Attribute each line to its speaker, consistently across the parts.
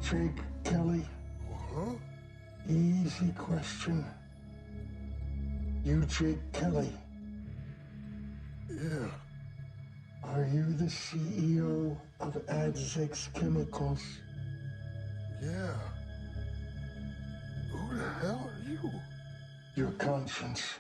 Speaker 1: Jake Kelly.
Speaker 2: Huh?
Speaker 1: Easy question. You Jake Kelly.
Speaker 2: Yeah.
Speaker 1: Are you the CEO of Adzix Chemicals?
Speaker 2: Yeah. Who the hell are you?
Speaker 1: Your conscience.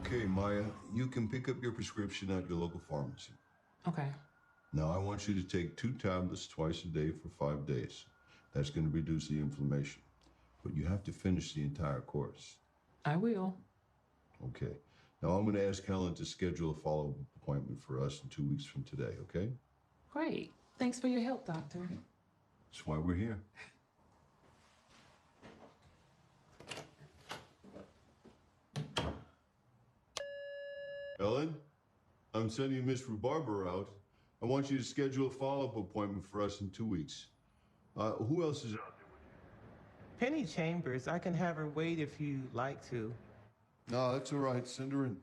Speaker 2: Okay, Maya, you can pick up your prescription at your local pharmacy.
Speaker 3: Okay.
Speaker 2: Now, I want you to take 2 tablets twice a day for 5 days. That's going to reduce the inflammation. But you have to finish the entire course.
Speaker 3: I will.
Speaker 2: Okay. Now, I'm going to ask Helen to schedule a follow-up appointment for us in 2 weeks from today, okay?
Speaker 3: Great. Thanks for your help, Doctor.
Speaker 2: That's why we're here. Helen, I'm sending Miss Rhubarber out. I want you to schedule a follow-up appointment for us in 2 weeks. Who else is out there?
Speaker 4: Penny Chambers. I can have her wait if you like to.
Speaker 2: No, that's all right. Send her in.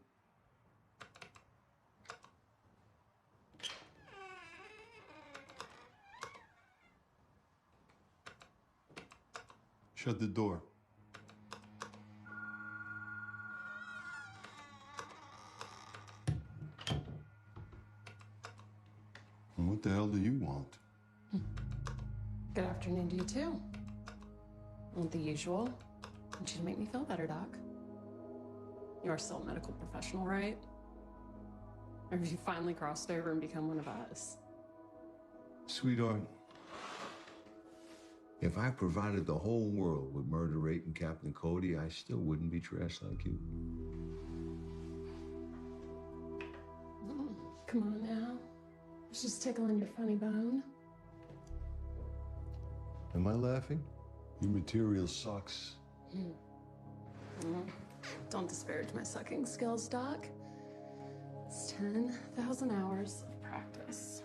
Speaker 2: Shut the door. And what the hell do you want?
Speaker 3: Good afternoon to you, too. Want the usual? Want you to make me feel better, Doc. You're still a medical professional, right? Or have you finally crossed over and become one of us?
Speaker 2: Sweetheart, if I provided the whole world with Murder Rate and Captain Cody, I still wouldn't be dressed like you.
Speaker 3: Oh, come on now. It's just tickling your funny bone.
Speaker 2: Am I laughing? Your material sucks.
Speaker 3: Don't disparage my sucking skills, Doc. It's 10,000 hours of practice.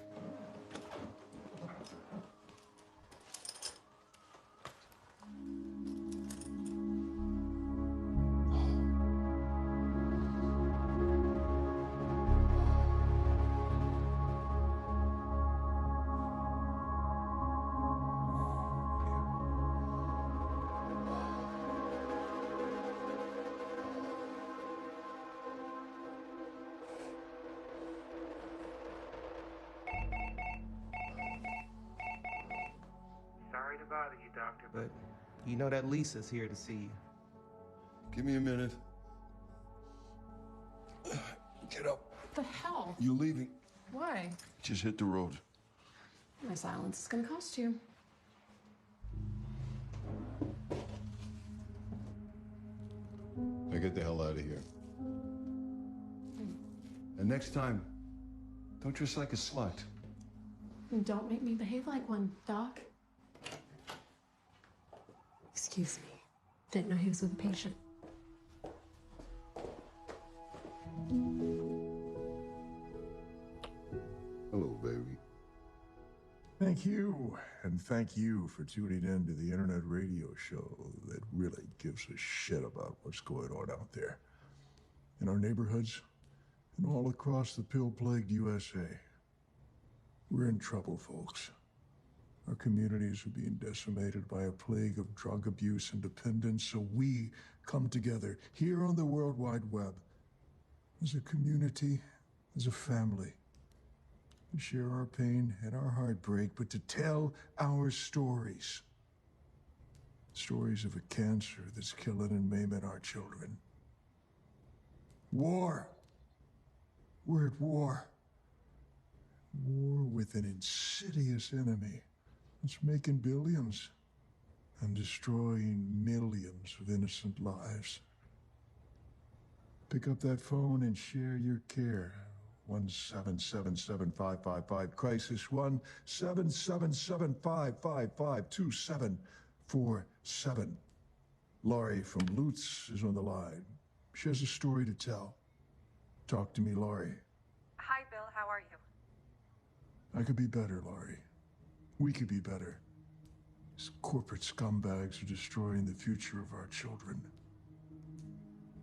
Speaker 4: Sorry to bother you, Doctor, but you know that Lisa's here to see you.
Speaker 2: Give me a minute. Get up.
Speaker 3: What the hell?
Speaker 2: You leaving?
Speaker 3: Why?
Speaker 2: Just hit the road.
Speaker 3: My silence is gonna cost you.
Speaker 2: Now get the hell out of here. And next time, don't dress like a slut.
Speaker 3: Don't make me behave like one, Doc. Excuse me. Didn't know he was with a patient.
Speaker 2: Hello, baby.
Speaker 5: Thank you, and thank you for tuning in to the internet radio show that really gives a shit about what's going on out there. In our neighborhoods, and all across the pill-plagued USA. We're in trouble, folks. Our communities are being decimated by a plague of drug abuse and dependence, so we come together here on the World Wide Web as a community, as a family, to share our pain and our heartbreak, but to tell our stories. Stories of a cancer that's killing and maiming our children. War. We're at war. War with an insidious enemy that's making billions and destroying millions of innocent lives. Pick up that phone and share your care. 1-777-555, crisis 1-777-555-2747. Laurie from Lutz is on the line. She has a story to tell. Talk to me, Laurie.
Speaker 6: Hi, Bill. How are you?
Speaker 5: I could be better, Laurie. We could be better. These corporate scumbags are destroying the future of our children.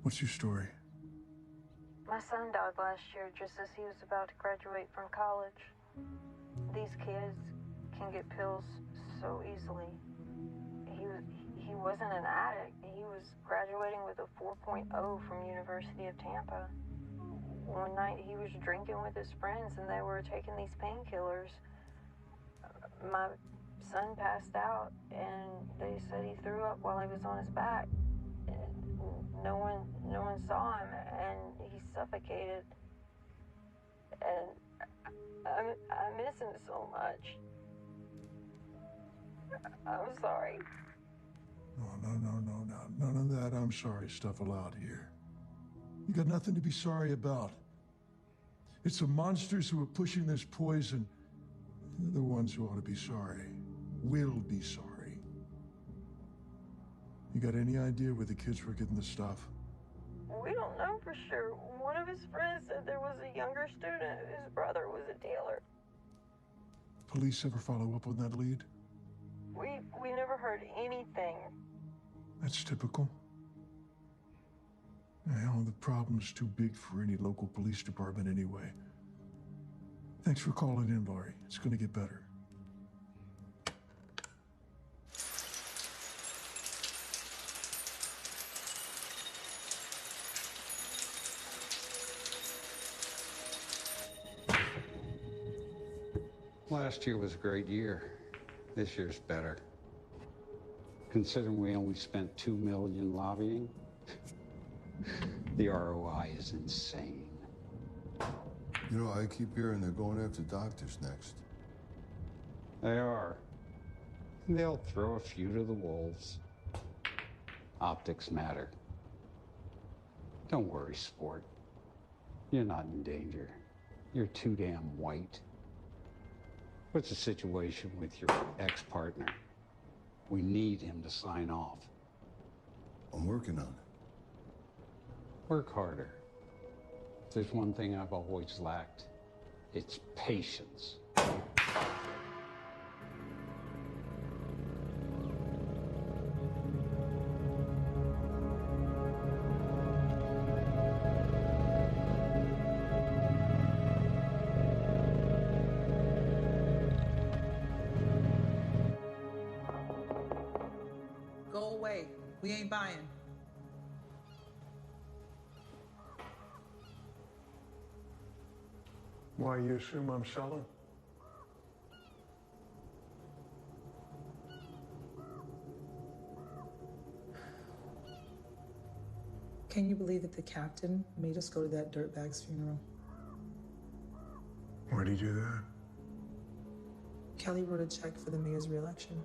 Speaker 5: What's your story?
Speaker 6: My son died last year just as he was about to graduate from college. These kids can get pills so easily. He wasn't an addict. He was graduating with a 4.0 from University of Tampa. One night he was drinking with his friends and they were taking these painkillers. My son passed out and they said he threw up while he was on his back. No one saw him and he suffocated. And I miss him so much. I'm sorry.
Speaker 5: No. None of that I'm sorry stuff allowed here. You got nothing to be sorry about. It's the monsters who are pushing this poison. They're the ones who ought to be sorry. Will be sorry. You got any idea where the kids were getting the stuff?
Speaker 6: We don't know for sure. One of his friends said there was a younger student whose brother was a dealer.
Speaker 5: Police ever follow up on that lead?
Speaker 6: We never heard anything.
Speaker 5: That's typical. Hell, the problem's too big for any local police department anyway. Thanks for calling in, Laurie. It's gonna get better.
Speaker 7: Last year was a great year. This year's better. Considering we only spent $2 million lobbying, the ROI is insane.
Speaker 2: You know, I keep hearing they're going after doctors next.
Speaker 7: They are. They'll throw a few to the wolves. Optics matter. Don't worry, sport. You're not in danger. You're too damn white. What's the situation with your ex-partner? We need him to sign off.
Speaker 2: I'm working on it.
Speaker 7: Work harder. If there's one thing I've always lacked, it's patience.
Speaker 8: Go away. We ain't buying.
Speaker 5: Why, you assume I'm selling?
Speaker 8: Can you believe that the captain made us go to that dirtbag's funeral?
Speaker 5: Why'd he do that?
Speaker 8: Kelly wrote a check for the mayor's reelection.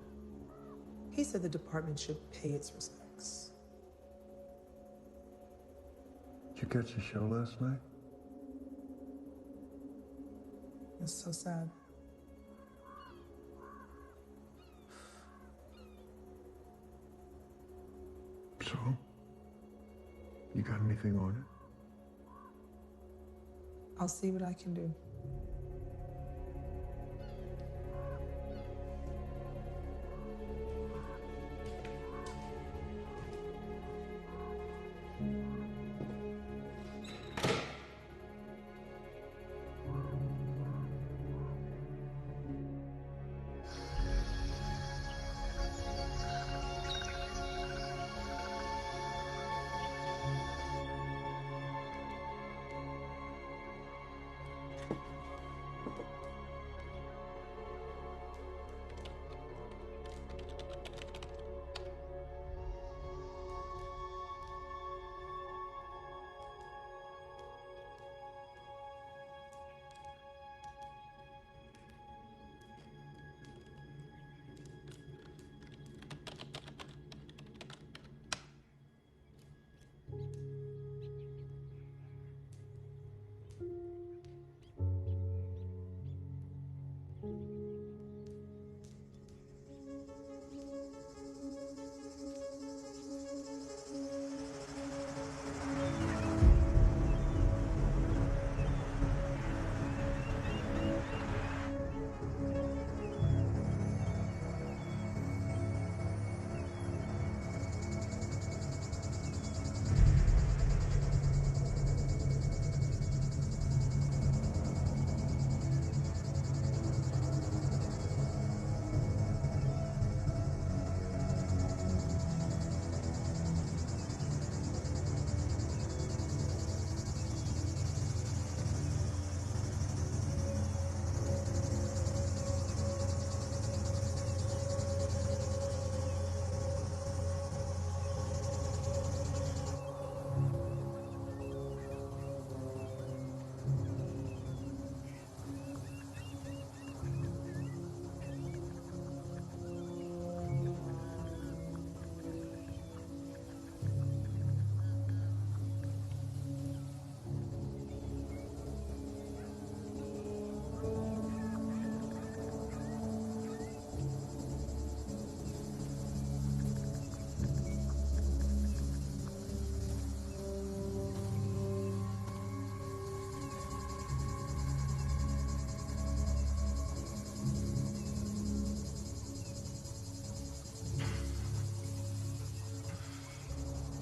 Speaker 8: He said the department should pay its respects.
Speaker 5: Did you catch the show last night?
Speaker 8: It's so sad.
Speaker 5: So? You got anything on it?
Speaker 8: I'll see what I can do.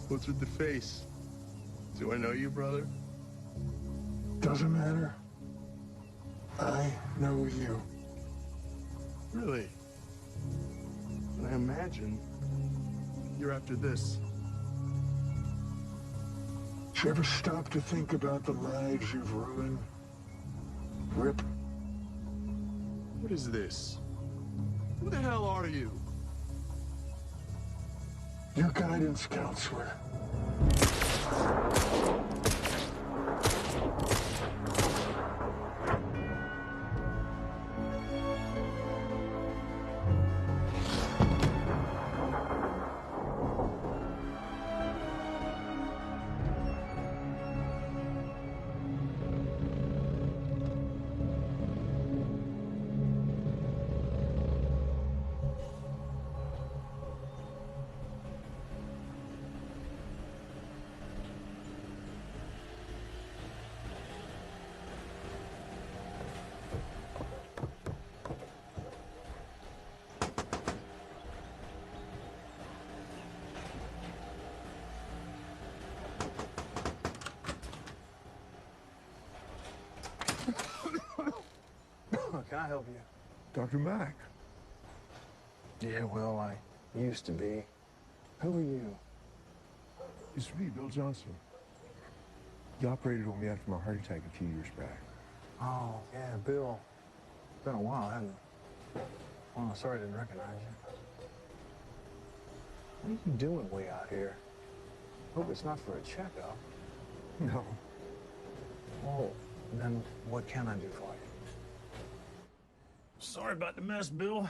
Speaker 5: What's with the face? Do I know you, brother?
Speaker 1: Doesn't matter. I know you.
Speaker 5: Really? I imagine you're after this.
Speaker 1: Did you ever stop to think about the lives you've ruined? Rip.
Speaker 5: What is this? Who the hell are you?
Speaker 1: Your guidance counselor.
Speaker 9: Can I help you?
Speaker 5: Dr. Mack.
Speaker 9: Yeah, well, I used to be. Who are you?
Speaker 5: It's me, Bill Johnson. You operated on me after my heart attack a few years back.
Speaker 9: Oh, yeah, Bill. It's been a while, hasn't it? Well, I'm sorry I didn't recognize you. What are you doing way out here? Hope it's not for a checkup.
Speaker 5: No.
Speaker 9: Well, then what can I do for you?
Speaker 10: Sorry about the mess, Bill.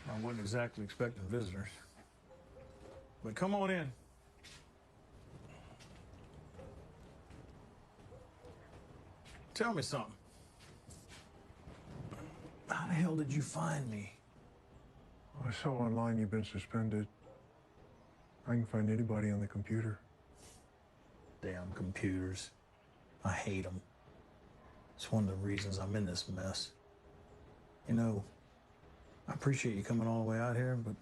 Speaker 10: I wasn't exactly expecting visitors. But come on in. Tell me something. How the hell did you find me?
Speaker 5: I saw online you've been suspended. I can find anybody on the computer.
Speaker 10: Damn computers. I hate them. It's one of the reasons I'm in this mess. You know, I appreciate you coming all the way out here, but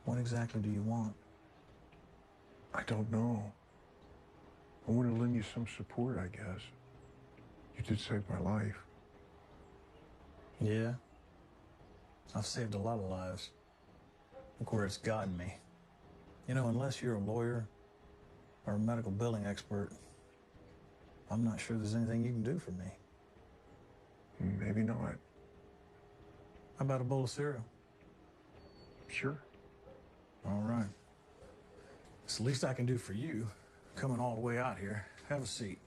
Speaker 10: what exactly do you want?
Speaker 5: I don't know. I want to lend you some support, I guess. You did save my life.
Speaker 10: Yeah? I've saved a lot of lives. Look where it's gotten me. You know, unless you're a lawyer or a medical billing expert, I'm not sure there's anything you can do for me.
Speaker 5: Maybe not.
Speaker 10: How about a bowl of cereal?
Speaker 5: Sure.
Speaker 10: All right. It's the least I can do for you, coming all the way out here. Have a seat.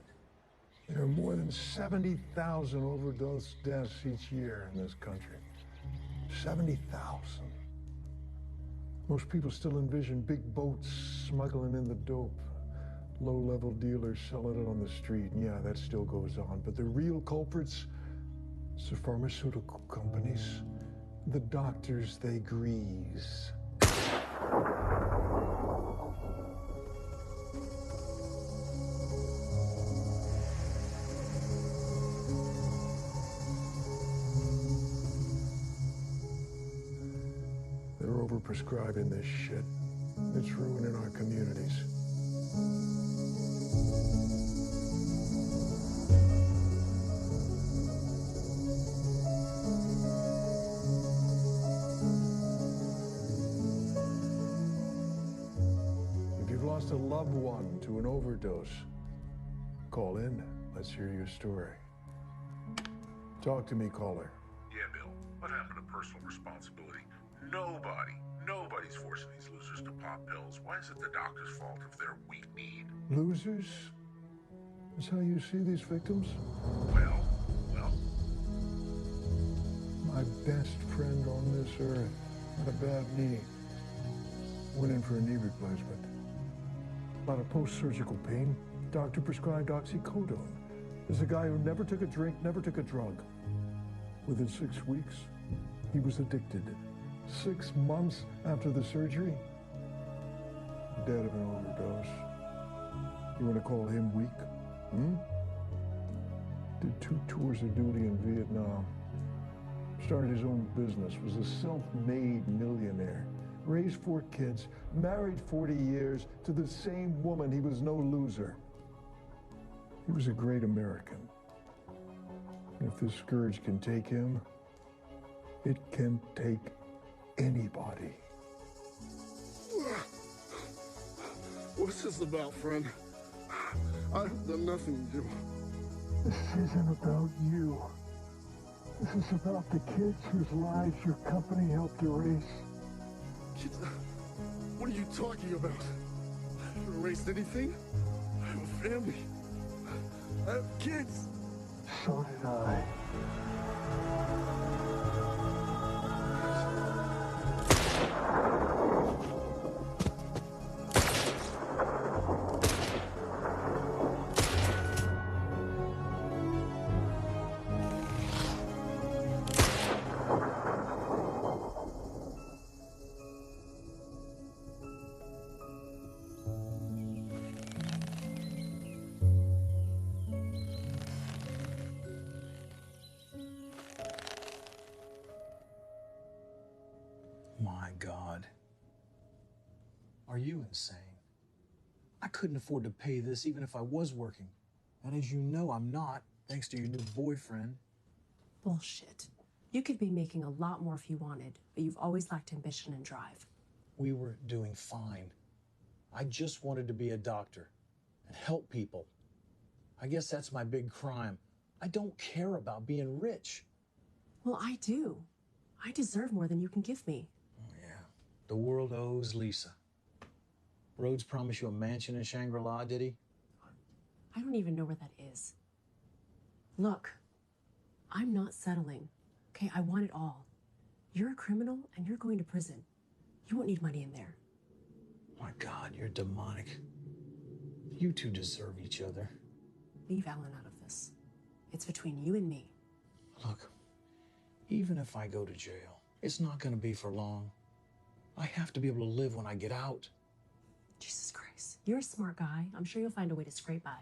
Speaker 5: There are more than 70,000 overdose deaths each year in this country. 70,000. Most people still envision big boats smuggling in the dope. Low-level dealers selling it on the street. And yeah, that still goes on. But the real culprits, it's the pharmaceutical companies, the doctors they grease. They're overprescribing this shit. It's ruining our communities. If you've lost a loved one to an overdose, call in. Let's hear your story. Talk to me, caller.
Speaker 11: Yeah, Bill. What happened to personal responsibility? Nobody's forcing these losers to pop pills. Why is it the doctor's fault if they're weak-kneed?
Speaker 5: Losers? Is how you see these victims?
Speaker 11: Well.
Speaker 5: My best friend on this earth had a bad knee. Went in for a knee replacement. A lot of post-surgical pain. Doctor prescribed oxycodone. There's a guy who never took a drink, never took a drug. Within 6 weeks, he was addicted. 6 months after the surgery, dead of an overdose. You want to call him weak? Did 2 tours of duty in Vietnam. Started his own business, was a self-made millionaire. raised 4 kids, married 40 years to the same woman. He was no loser. He was a great American. And if this scourge can take him, it can take anybody.
Speaker 12: What's this about, friend? I've done nothing to you.
Speaker 5: This isn't about you. This is about the kids whose lives your company helped erase.
Speaker 12: Kids? What are you talking about? You erased anything? I have a family. I have kids.
Speaker 5: So did I.
Speaker 10: My God. Are you insane? I couldn't afford to pay this even if I was working. And as you know, I'm not, thanks to your new boyfriend.
Speaker 13: Bullshit. You could be making a lot more if you wanted, but you've always lacked ambition and drive.
Speaker 10: We were doing fine. I just wanted to be a doctor and help people. I guess that's my big crime. I don't care about being rich.
Speaker 13: Well, I do. I deserve more than you can give me.
Speaker 10: The world owes Lisa. Rhodes promised you a mansion in Shangri-La, did he?
Speaker 13: I don't even know where that is. Look, I'm not settling. Okay, I want it all. You're a criminal and you're going to prison. You won't need money in there.
Speaker 10: My God, you're demonic. You two deserve each other.
Speaker 13: Leave Alan out of this. It's between you and me.
Speaker 10: Look, even if I go to jail, it's not going to be for long. I have to be able to live when I get out.
Speaker 13: Jesus Christ. You're a smart guy. I'm sure you'll find a way to scrape by.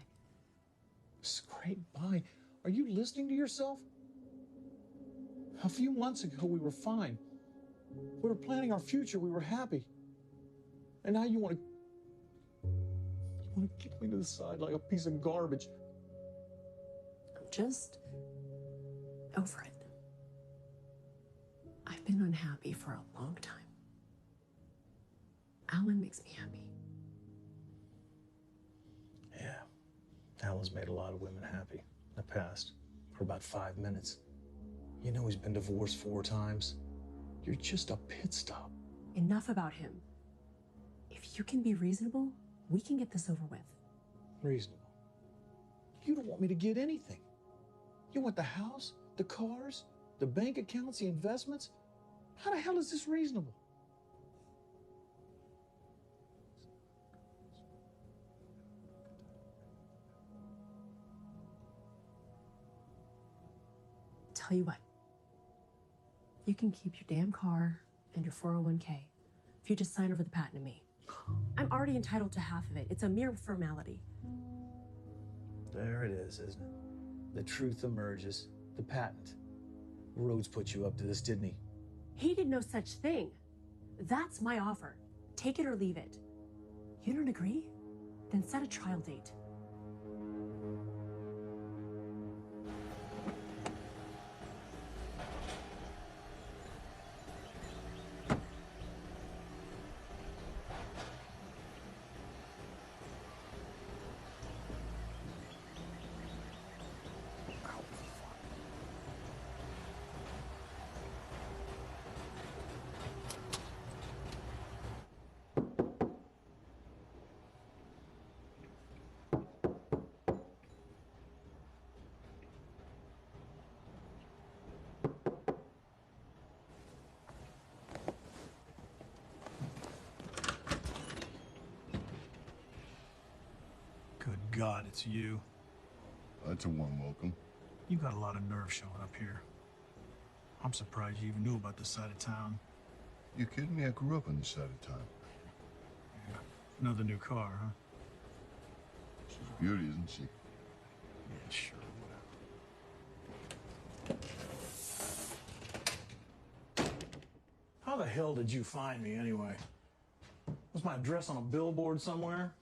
Speaker 10: Scrape by? Are you listening to yourself? A few months ago, we were fine. We were planning our future. We were happy. And now you want to kick me to the side like a piece of garbage.
Speaker 13: I'm just over it. I've been unhappy for a long time. Alan makes me happy.
Speaker 10: Yeah, Alan's made a lot of women happy in the past, for about 5 minutes. You know he's been divorced 4 times. You're just a pit stop.
Speaker 13: Enough about him. If you can be reasonable, we can get this over with.
Speaker 10: Reasonable? You don't want me to get anything. You want the house, the cars, the bank accounts, the investments? How the hell is this reasonable?
Speaker 13: Tell you what, you can keep your damn car and your 401k if you just sign over the patent to me. I'm already entitled to half of it. It's a mere formality.
Speaker 10: There it is, isn't it? The truth emerges. The patent. Rhodes put you up to this, didn't he?
Speaker 13: He did no such thing. That's my offer. Take it or leave it. You don't agree? Then set a trial date.
Speaker 10: God, it's you.
Speaker 2: That's a warm welcome.
Speaker 10: You got a lot of nerve showing up here. I'm surprised you even knew about this side of town.
Speaker 2: You kidding me? I grew up on this side of town.
Speaker 10: Yeah. Another new car, huh?
Speaker 2: She's a beauty, isn't she?
Speaker 10: Yeah, sure. How the hell did you find me anyway? Was my address on a billboard somewhere?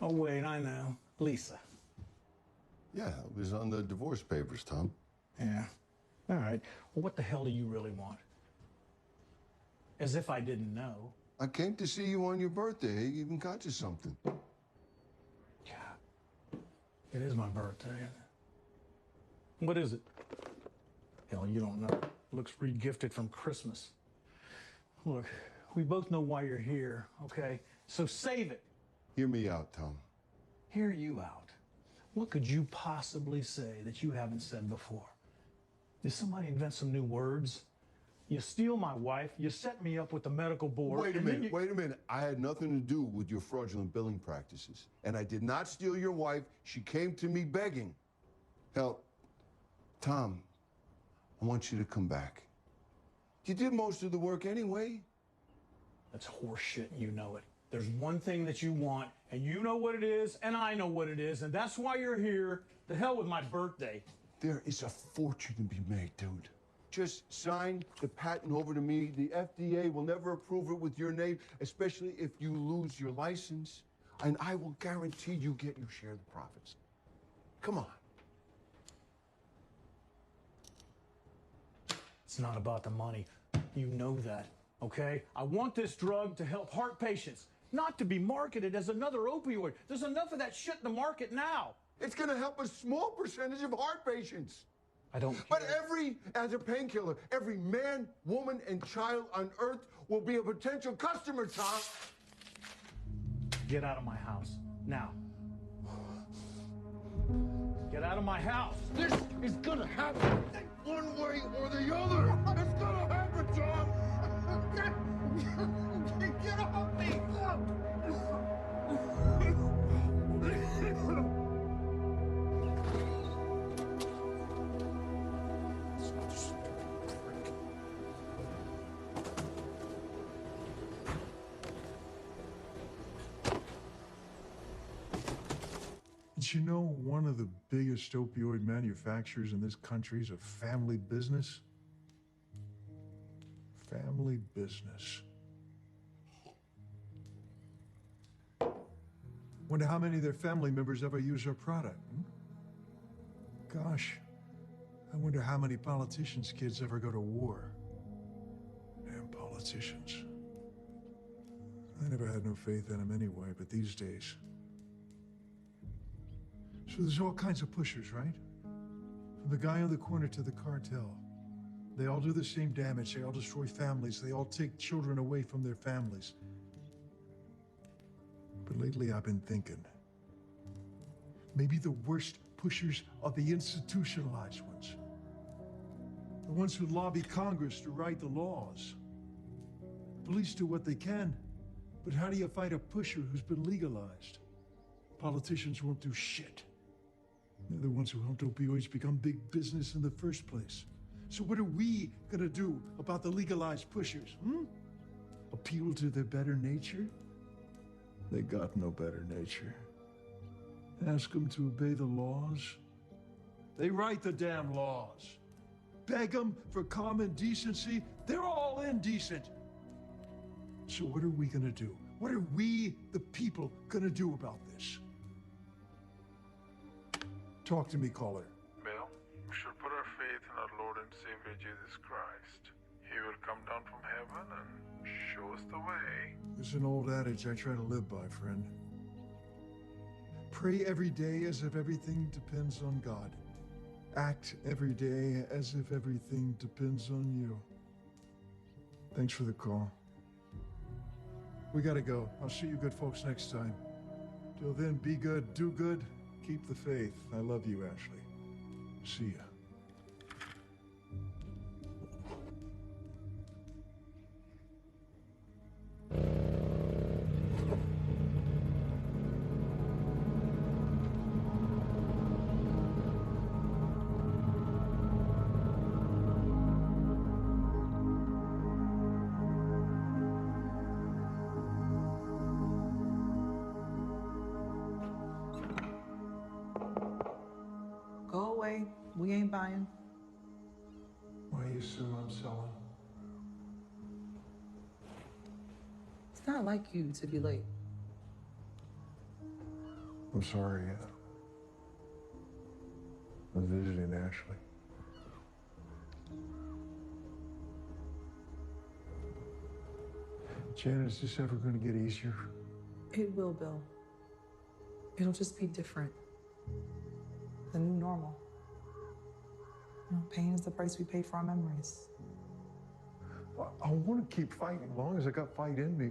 Speaker 10: Oh, wait, I know. Lisa.
Speaker 2: Yeah, it was on the divorce papers, Tom.
Speaker 10: Yeah. All right. Well, what the hell do you really want? As if I didn't know.
Speaker 2: I came to see you on your birthday. I even got you something.
Speaker 10: Yeah. It is my birthday. What is it? Hell, you don't know. It looks re-gifted from Christmas. Look, we both know why you're here, okay? So save it.
Speaker 2: Hear me out, Tom.
Speaker 10: Hear you out. What could you possibly say that you haven't said before? Did somebody invent some new words? You steal my wife, you set me up with the medical board.
Speaker 2: Wait a minute. I had nothing to do with your fraudulent billing practices. And I did not steal your wife. She came to me begging. Hell, Tom, I want you to come back. You did most of the work anyway.
Speaker 10: That's horseshit, you know it. There's one thing that you want, and you know what it is, and I know what it is, and that's why you're here. The hell with my birthday.
Speaker 2: There is a fortune to be made, dude. Just sign the patent over to me. The FDA will never approve it with your name, especially if you lose your license. And I will guarantee you get your share of the profits. Come on.
Speaker 10: It's not about the money. You know that, okay? I want this drug to help heart patients, not to be marketed as another opioid. There's enough of that shit in the market now.
Speaker 2: It's going to help a small percentage of heart patients.
Speaker 10: I don't care.
Speaker 2: But as a painkiller, every man, woman, and child on earth will be a potential customer, Tom.
Speaker 10: Get out of my house, now. Get out of my house.
Speaker 2: This is gonna happen one way or the other. It's gonna happen, Tom. Get off me.
Speaker 5: Did you know one of the biggest opioid manufacturers in this country is a family business? Family business. Wonder how many of their family members ever use their product. Gosh, I wonder how many politicians' kids ever go to war. Damn politicians. I never had no faith in them anyway, but these days. So there's all kinds of pushers, right? From the guy on the corner to the cartel. They all do the same damage. They all destroy families. They all take children away from their families. But lately I've been thinking, maybe the worst pushers are the institutionalized ones. The ones who lobby Congress to write the laws. Police do what they can, but how do you fight a pusher who's been legalized? Politicians won't do shit. They're the ones who helped opioids become big business in the first place. So what are we gonna do about the legalized pushers, Appeal to their better nature? They got no better nature. Ask them to obey the laws? They write the damn laws. Beg them for common decency? They're all indecent. So what are we gonna do? What are we, the people, gonna do about this? Talk to me, caller.
Speaker 14: Bill, we should put our faith in our Lord and Savior Jesus Christ. He will come down from heaven and show us the way.
Speaker 5: There's an old adage I try to live by, friend. Pray every day as if everything depends on God. Act every day as if everything depends on you. Thanks for the call. We gotta go. I'll see you good folks next time. Till then, be good, do good, keep the faith. I love you, Ashley. See ya.
Speaker 15: Go away. We ain't buying.
Speaker 5: Why you assume I'm selling?
Speaker 8: not like you to be late.
Speaker 5: I'm sorry. I was visiting Ashley. Janet, is this ever going to get easier?
Speaker 8: It will, Bill. It'll just be different. The new normal. You know, pain is the price we pay for our memories.
Speaker 5: I want to keep fighting as long as I got fight in me.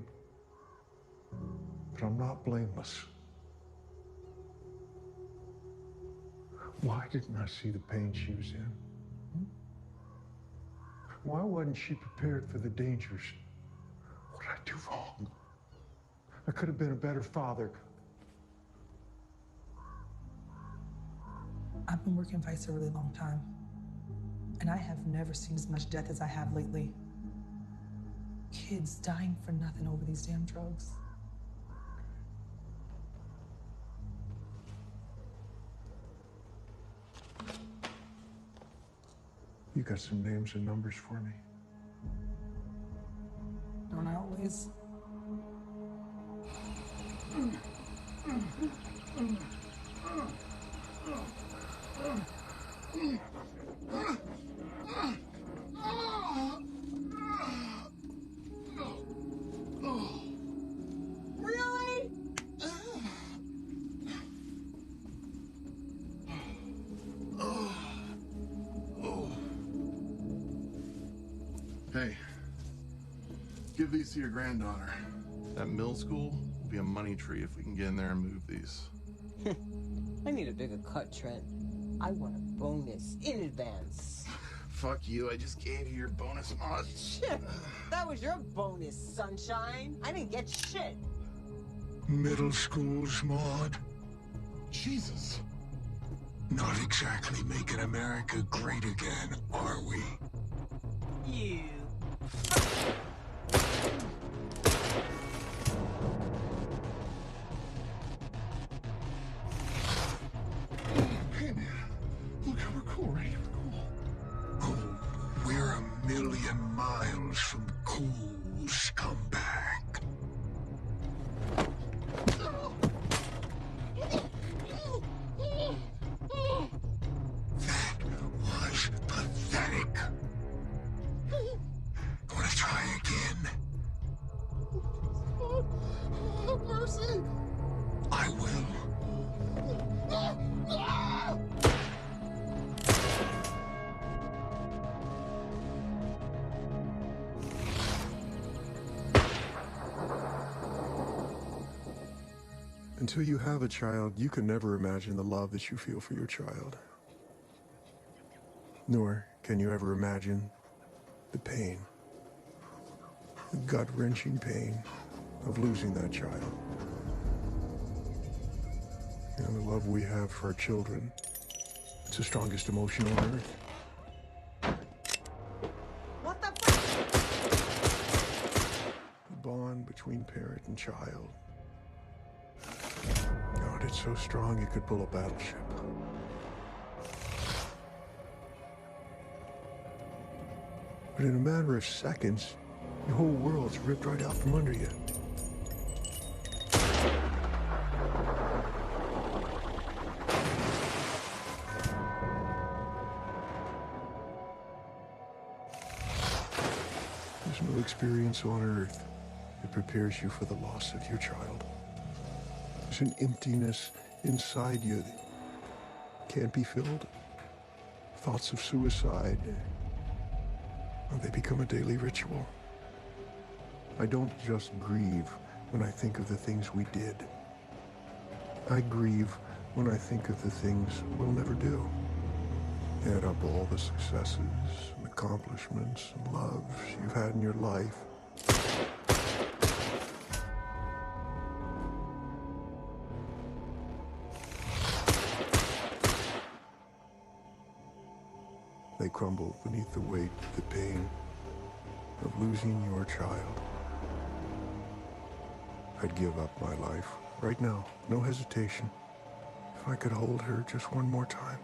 Speaker 5: But I'm not blameless. Why didn't I see the pain she was in? Why wasn't she prepared for the dangers? What did I do wrong? I could have been a better father.
Speaker 8: I've been working fights a really long time, and I have never seen as much death as I have lately. Kids dying for nothing over these damn drugs.
Speaker 5: You got some names and numbers for me?
Speaker 8: Don't I always?
Speaker 2: Really?
Speaker 12: Hey, give these to your granddaughter. That middle school will be a money tree if we can get in there and move these.
Speaker 15: I need a bigger cut, Trent. I want a bonus in advance.
Speaker 12: Fuck you, I just gave you your bonus mod.
Speaker 15: Shit, that was your bonus, sunshine. I didn't get shit.
Speaker 1: Middle school's mod?
Speaker 12: Jesus.
Speaker 1: Not exactly making America great again, are we?
Speaker 15: You.
Speaker 12: Hey man, look how we're cool, right? We're cool.
Speaker 1: Oh, we're a million miles from cool, scumbag. That was pathetic. Wanna try again?
Speaker 12: Mercy!
Speaker 1: I will.
Speaker 5: Until you have a child, you can never imagine the love that you feel for your child. Nor can you ever imagine the pain, the gut-wrenching pain of losing that child. And the love we have for our children, it's the strongest emotion on earth.
Speaker 15: What the fuck?
Speaker 5: The bond between parent and child. God, it's so strong it could pull a battleship. But in a matter of seconds, your whole world's ripped right out from under you. There's no experience on earth that prepares you for the loss of your child. There's an emptiness inside you that can't be filled. Thoughts of suicide, well, they become a daily ritual. I don't just grieve when I think of the things we did. I grieve when I think of the things we'll never do. Add up all the successes and accomplishments and loves you've had in your life. They crumble beneath the weight of the pain of losing your child. I'd give up my life right now, no hesitation, if I could hold her just one more time.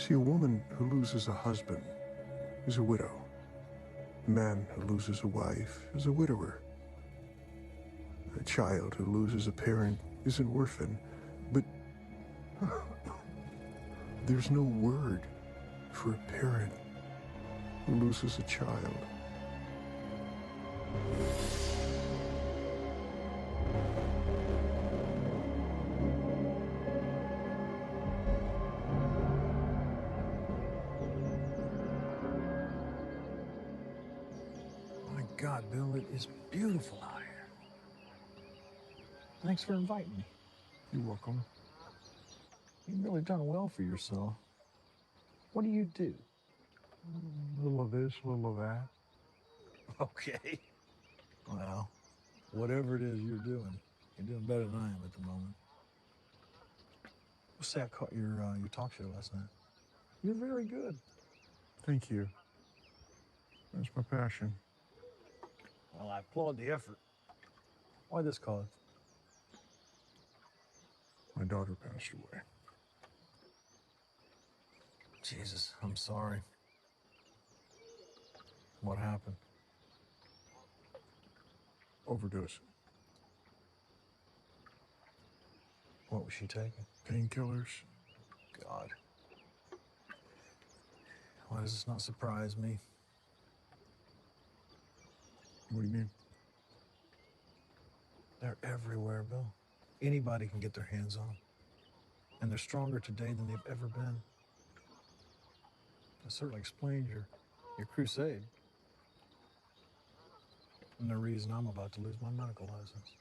Speaker 5: See, a woman who loses a husband is a widow. A man who loses a wife is a widower. A child who loses a parent is an orphan. But there's no word for a parent who loses a child.
Speaker 10: My God, Bill, it is beautiful out here. Thanks for inviting me.
Speaker 5: You're welcome.
Speaker 10: You've really done well for yourself. What do you do?
Speaker 5: A little of this, a little of that.
Speaker 10: Okay. Well, whatever it is you're doing better than I am at the moment. Let's say I caught your talk show last night. You're very good.
Speaker 5: Thank you. That's my passion.
Speaker 10: Well, I applaud the effort. Why this cause?
Speaker 5: My daughter passed away.
Speaker 10: Jesus, I'm sorry. What happened?
Speaker 5: Overdose.
Speaker 10: What was she taking?
Speaker 5: Painkillers.
Speaker 10: God. Why does this not surprise me?
Speaker 5: What do you mean?
Speaker 10: They're everywhere, Bill. Anybody can get their hands on them. And they're stronger today than they've ever been. That certainly explains your crusade. And the reason I'm about to lose my medical license.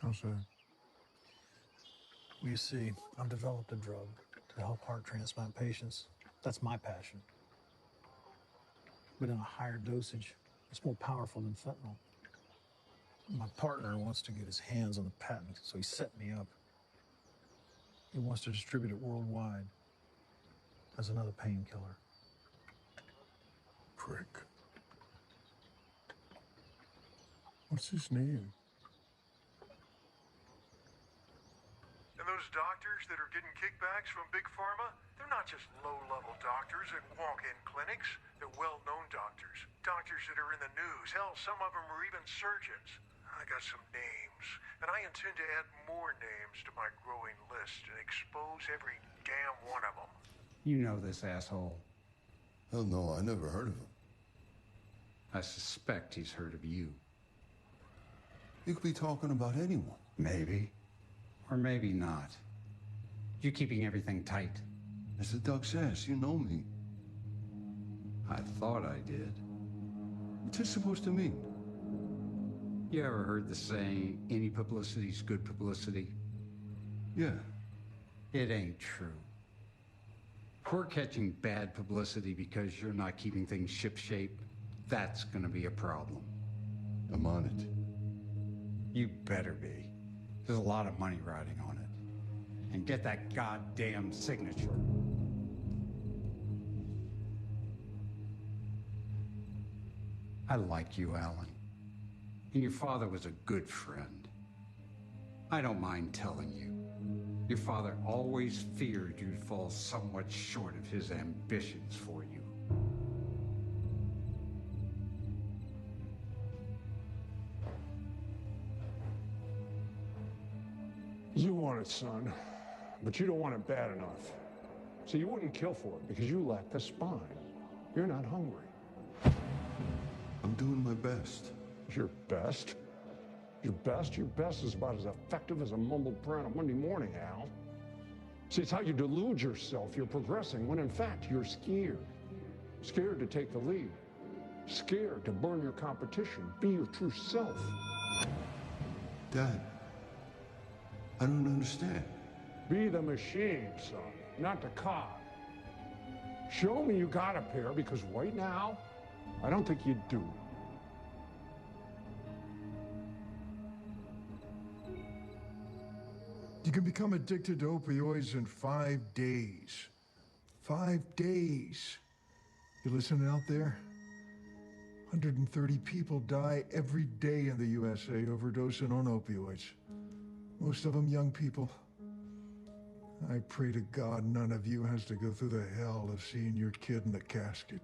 Speaker 5: How's that?
Speaker 10: Well, you see, I've developed a drug to help heart transplant patients. That's my passion. But in a higher dosage, it's more powerful than fentanyl. My partner wants to get his hands on the patent, so he set me up. He wants to distribute it worldwide as another painkiller.
Speaker 5: Prick. What's his name?
Speaker 16: And those doctors that are getting kickbacks from Big Pharma, they're not just low-level doctors at walk-in clinics. They're well-known doctors. Doctors that are in the news. Hell, some of them are even surgeons. I got some names, and I intend to add more names to my growing list and expose every damn one of them.
Speaker 7: You know this asshole.
Speaker 2: Hell no, I never heard of him.
Speaker 7: I suspect he's heard of you.
Speaker 2: You could be talking about anyone.
Speaker 7: Maybe. Or maybe not. You keeping everything tight?
Speaker 2: As the duck says, you know me.
Speaker 7: I thought I did.
Speaker 2: What's this supposed to mean?
Speaker 7: You ever heard the saying, any publicity's good publicity?
Speaker 2: Yeah.
Speaker 7: It ain't true. We're catching bad publicity because you're not keeping things shipshape. That's gonna be a problem.
Speaker 2: I'm on it.
Speaker 7: You better be. There's a lot of money riding on it. And get that goddamn signature. I like you, Alan. And your father was a good friend. I don't mind telling you. Your father always feared you'd fall somewhat short of his ambitions for you.
Speaker 5: You want it, son, but you don't want it bad enough. So you wouldn't kill for it because you lack the spine. You're not hungry.
Speaker 2: I'm doing my best.
Speaker 5: Your best? Your best? Your best is about as effective as a mumbled prayer on a Monday morning, Al. See, it's how you delude yourself you're progressing when in fact you're scared. Scared to take the lead. Scared to burn your competition. Be your true self.
Speaker 2: Dad, I don't understand.
Speaker 5: Be the machine, son, not the cog. Show me you got a pair, because right now, I don't think you do. You can become addicted to opioids in 5 days. 5 days. You listening out there? 130 people die every day in the USA overdosing on opioids. Most of them young people. I pray to God none of you has to go through the hell of seeing your kid in the casket.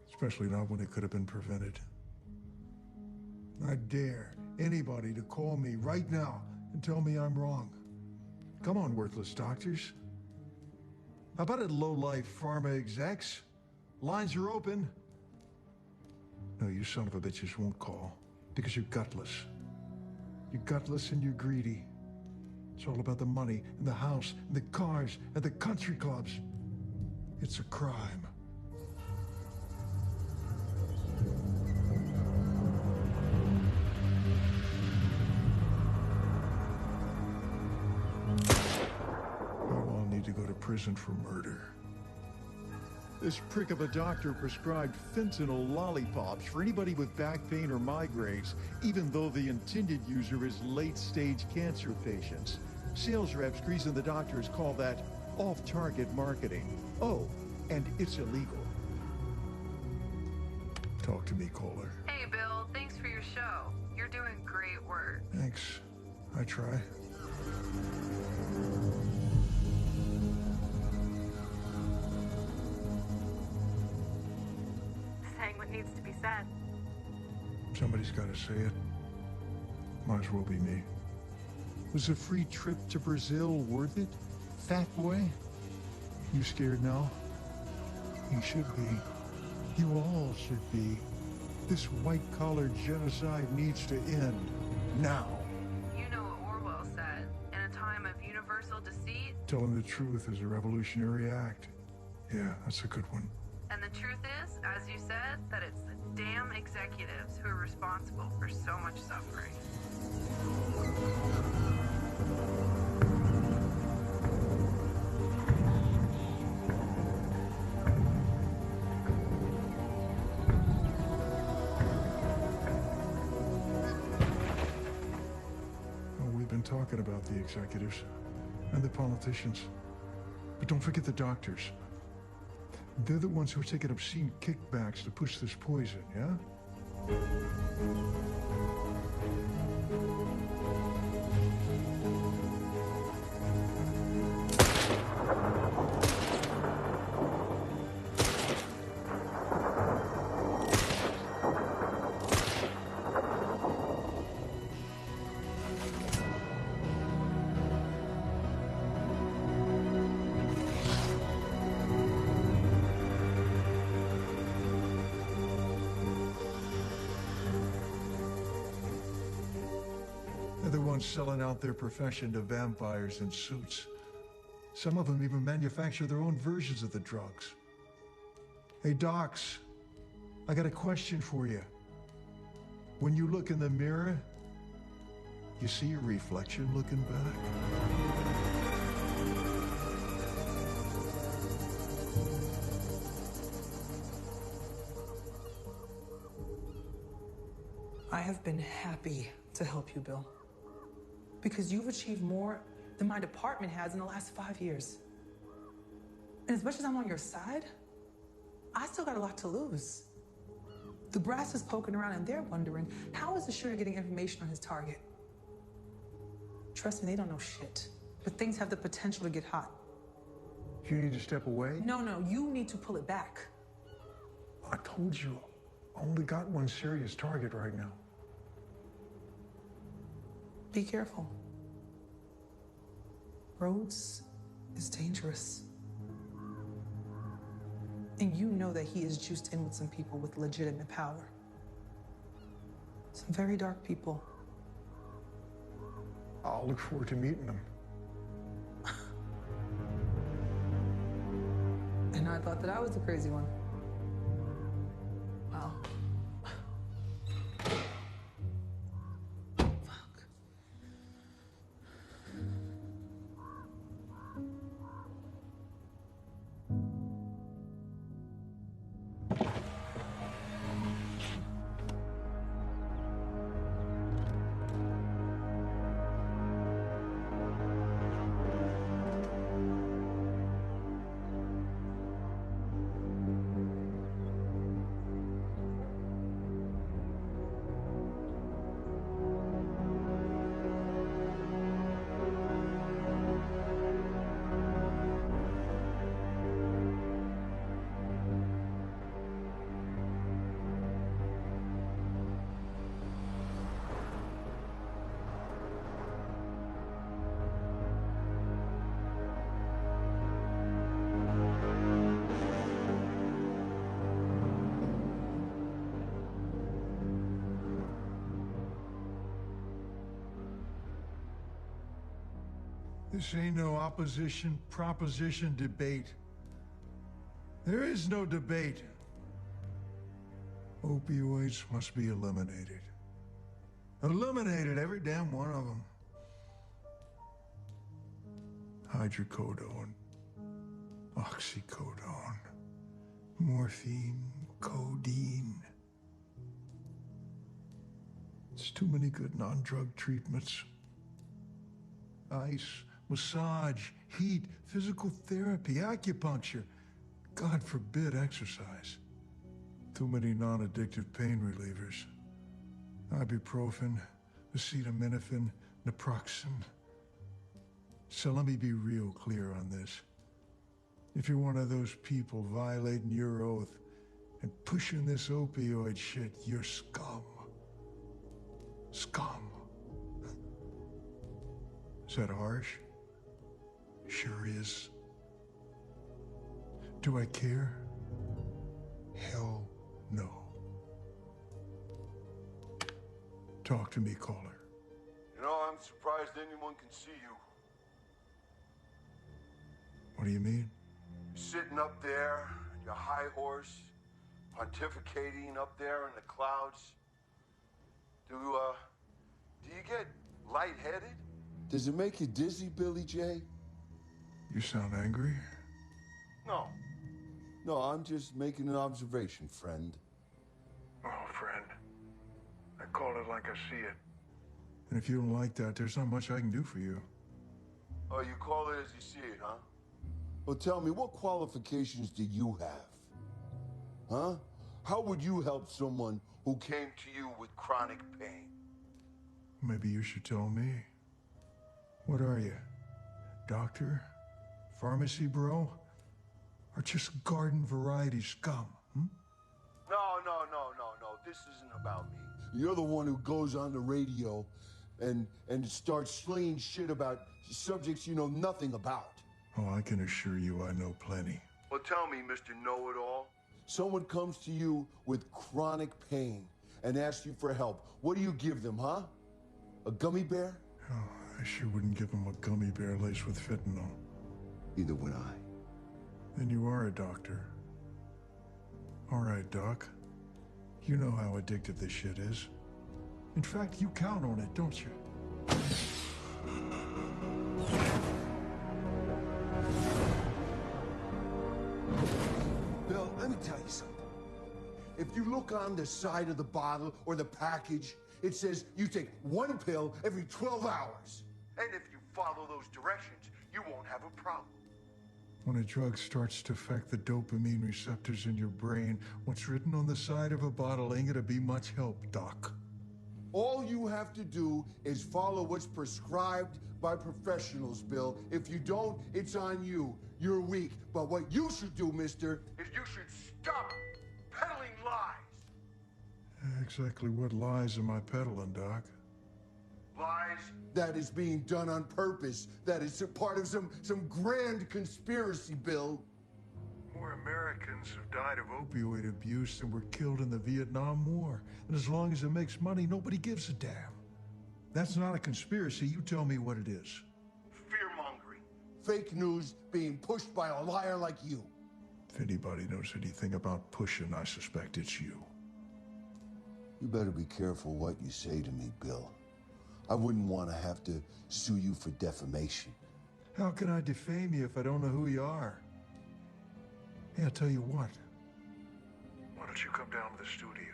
Speaker 5: Especially not when it could have been prevented. I dare anybody to call me right now and tell me I'm wrong. Come on, worthless doctors. How about it, low-life pharma execs? Lines are open. No, you son of a bitches won't call because you're gutless. You're gutless and you're greedy. It's all about the money and the house and the cars and the country clubs. It's a crime. You all need to go to prison for murder. This prick of a doctor prescribed fentanyl lollipops for anybody with back pain or migraines, even though the intended user is late-stage cancer patients. Sales reps greasing the doctors call that off-target marketing. Oh, and it's illegal. Talk to me, Kohler.
Speaker 6: Hey, Bill. Thanks for your show. You're doing great work.
Speaker 5: Thanks. I try.
Speaker 6: Saying what needs to be said.
Speaker 5: Somebody's got to say it. Might as well be me. Was a free trip to Brazil worth it, fat boy? You scared now? You should be. You all should be. This white-collar genocide needs to end. Now.
Speaker 6: You know what Orwell said. In a time of universal deceit.
Speaker 5: Telling the truth is a revolutionary act. Yeah, that's a good one.
Speaker 6: And the truth is, as you said, that it's the damn executives who are responsible for so much suffering.
Speaker 5: Well, we've been talking about the executives and the politicians. But don't forget the doctors. They're the ones who are taking obscene kickbacks to push this poison, yeah? They're the ones selling out their profession to vampires in suits. Some of them even manufacture their own versions of the drugs. Hey, docs, I got a question for you. When you look in the mirror, you see your reflection looking back?
Speaker 8: I have been happy to help you, Bill. Because you've achieved more than my department has in the last 5 years. And as much as I'm on your side, I still got a lot to lose. The brass is poking around and they're wondering, how is the shooter getting information on his target? Trust me, they don't know shit. But things have the potential to get hot.
Speaker 5: You need to step away?
Speaker 8: No, you need to pull it back.
Speaker 5: I told you, I only got one serious target right now.
Speaker 8: Be careful. Rhodes is dangerous. And you know that he is juiced in with some people with legitimate power. Some very dark people.
Speaker 5: I'll look forward to meeting them.
Speaker 8: And I thought that I was the crazy one. Wow.
Speaker 5: This ain't no opposition proposition debate. There is no debate. Opioids must be eliminated. Eliminated, every damn one of them. Hydrocodone, oxycodone, morphine, codeine. It's too many good non-drug treatments. Ice, massage, heat, physical therapy, acupuncture. God forbid exercise. Too many non-addictive pain relievers. Ibuprofen, acetaminophen, naproxen. So let me be real clear on this. If you're one of those people violating your oath and pushing this opioid shit, you're scum. Scum. Is that harsh? Sure is. Do I care? Hell no. Talk to me, caller.
Speaker 2: You know, I'm surprised anyone can see you.
Speaker 5: What do you mean?
Speaker 2: Sitting up there on your high horse, pontificating up there in the clouds. Do you get lightheaded? Does it make you dizzy, Billy J?
Speaker 5: You sound angry?
Speaker 2: No. No, I'm just making an observation, friend.
Speaker 16: Oh, friend. I call it like I see it.
Speaker 5: And if you don't like that, there's not much I can do for you.
Speaker 2: Oh, you call it as you see it, huh? Well, tell me, what qualifications do you have? Huh? How would you help someone who came to you with chronic pain?
Speaker 5: Maybe you should tell me. What are you? Doctor? Pharmacy bro? Or just garden variety scum?
Speaker 2: No. This isn't about me. You're the one who goes on the radio and starts slinging shit about subjects you know nothing about.
Speaker 5: Oh, I can assure you I know plenty.
Speaker 2: Well, tell me, Mr. Know-It-All. Someone comes to you with chronic pain and asks you for help. What do you give them, huh? A gummy bear?
Speaker 5: Oh, I sure wouldn't give them a gummy bear laced with fentanyl.
Speaker 2: Neither would I.
Speaker 5: Then you are a doctor. All right, Doc. You know how addictive this shit is. In fact, you count on it, don't you?
Speaker 2: Bill, let me tell you something. If you look on the side of the bottle or the package, it says you take one pill every 12 hours. And if you follow those directions, you won't have a problem.
Speaker 5: When a drug starts to affect the dopamine receptors in your brain, what's written on the side of a bottle ain't gonna be much help, Doc.
Speaker 2: All you have to do is follow what's prescribed by professionals, Bill. If you don't, it's on you. You're weak. But what you should do, mister, is you should stop peddling lies.
Speaker 5: Exactly what lies am I peddling, Doc?
Speaker 2: Lies that is being done on purpose. That is a part of some grand conspiracy, Bill.
Speaker 16: More Americans have died of
Speaker 5: Opioid abuse than were killed in the Vietnam War. And as long as it makes money, nobody gives a damn. That's not a conspiracy. You tell me what it is.
Speaker 2: Fear-mongering. Fake news being pushed by a liar like you.
Speaker 5: If anybody knows anything about pushing, I suspect it's you.
Speaker 2: You better be careful what you say to me, Bill. I wouldn't want to have to sue you for defamation.
Speaker 5: How can I defame you if I don't know who you are? Hey, I'll tell you what.
Speaker 16: Why don't you come down to the studio?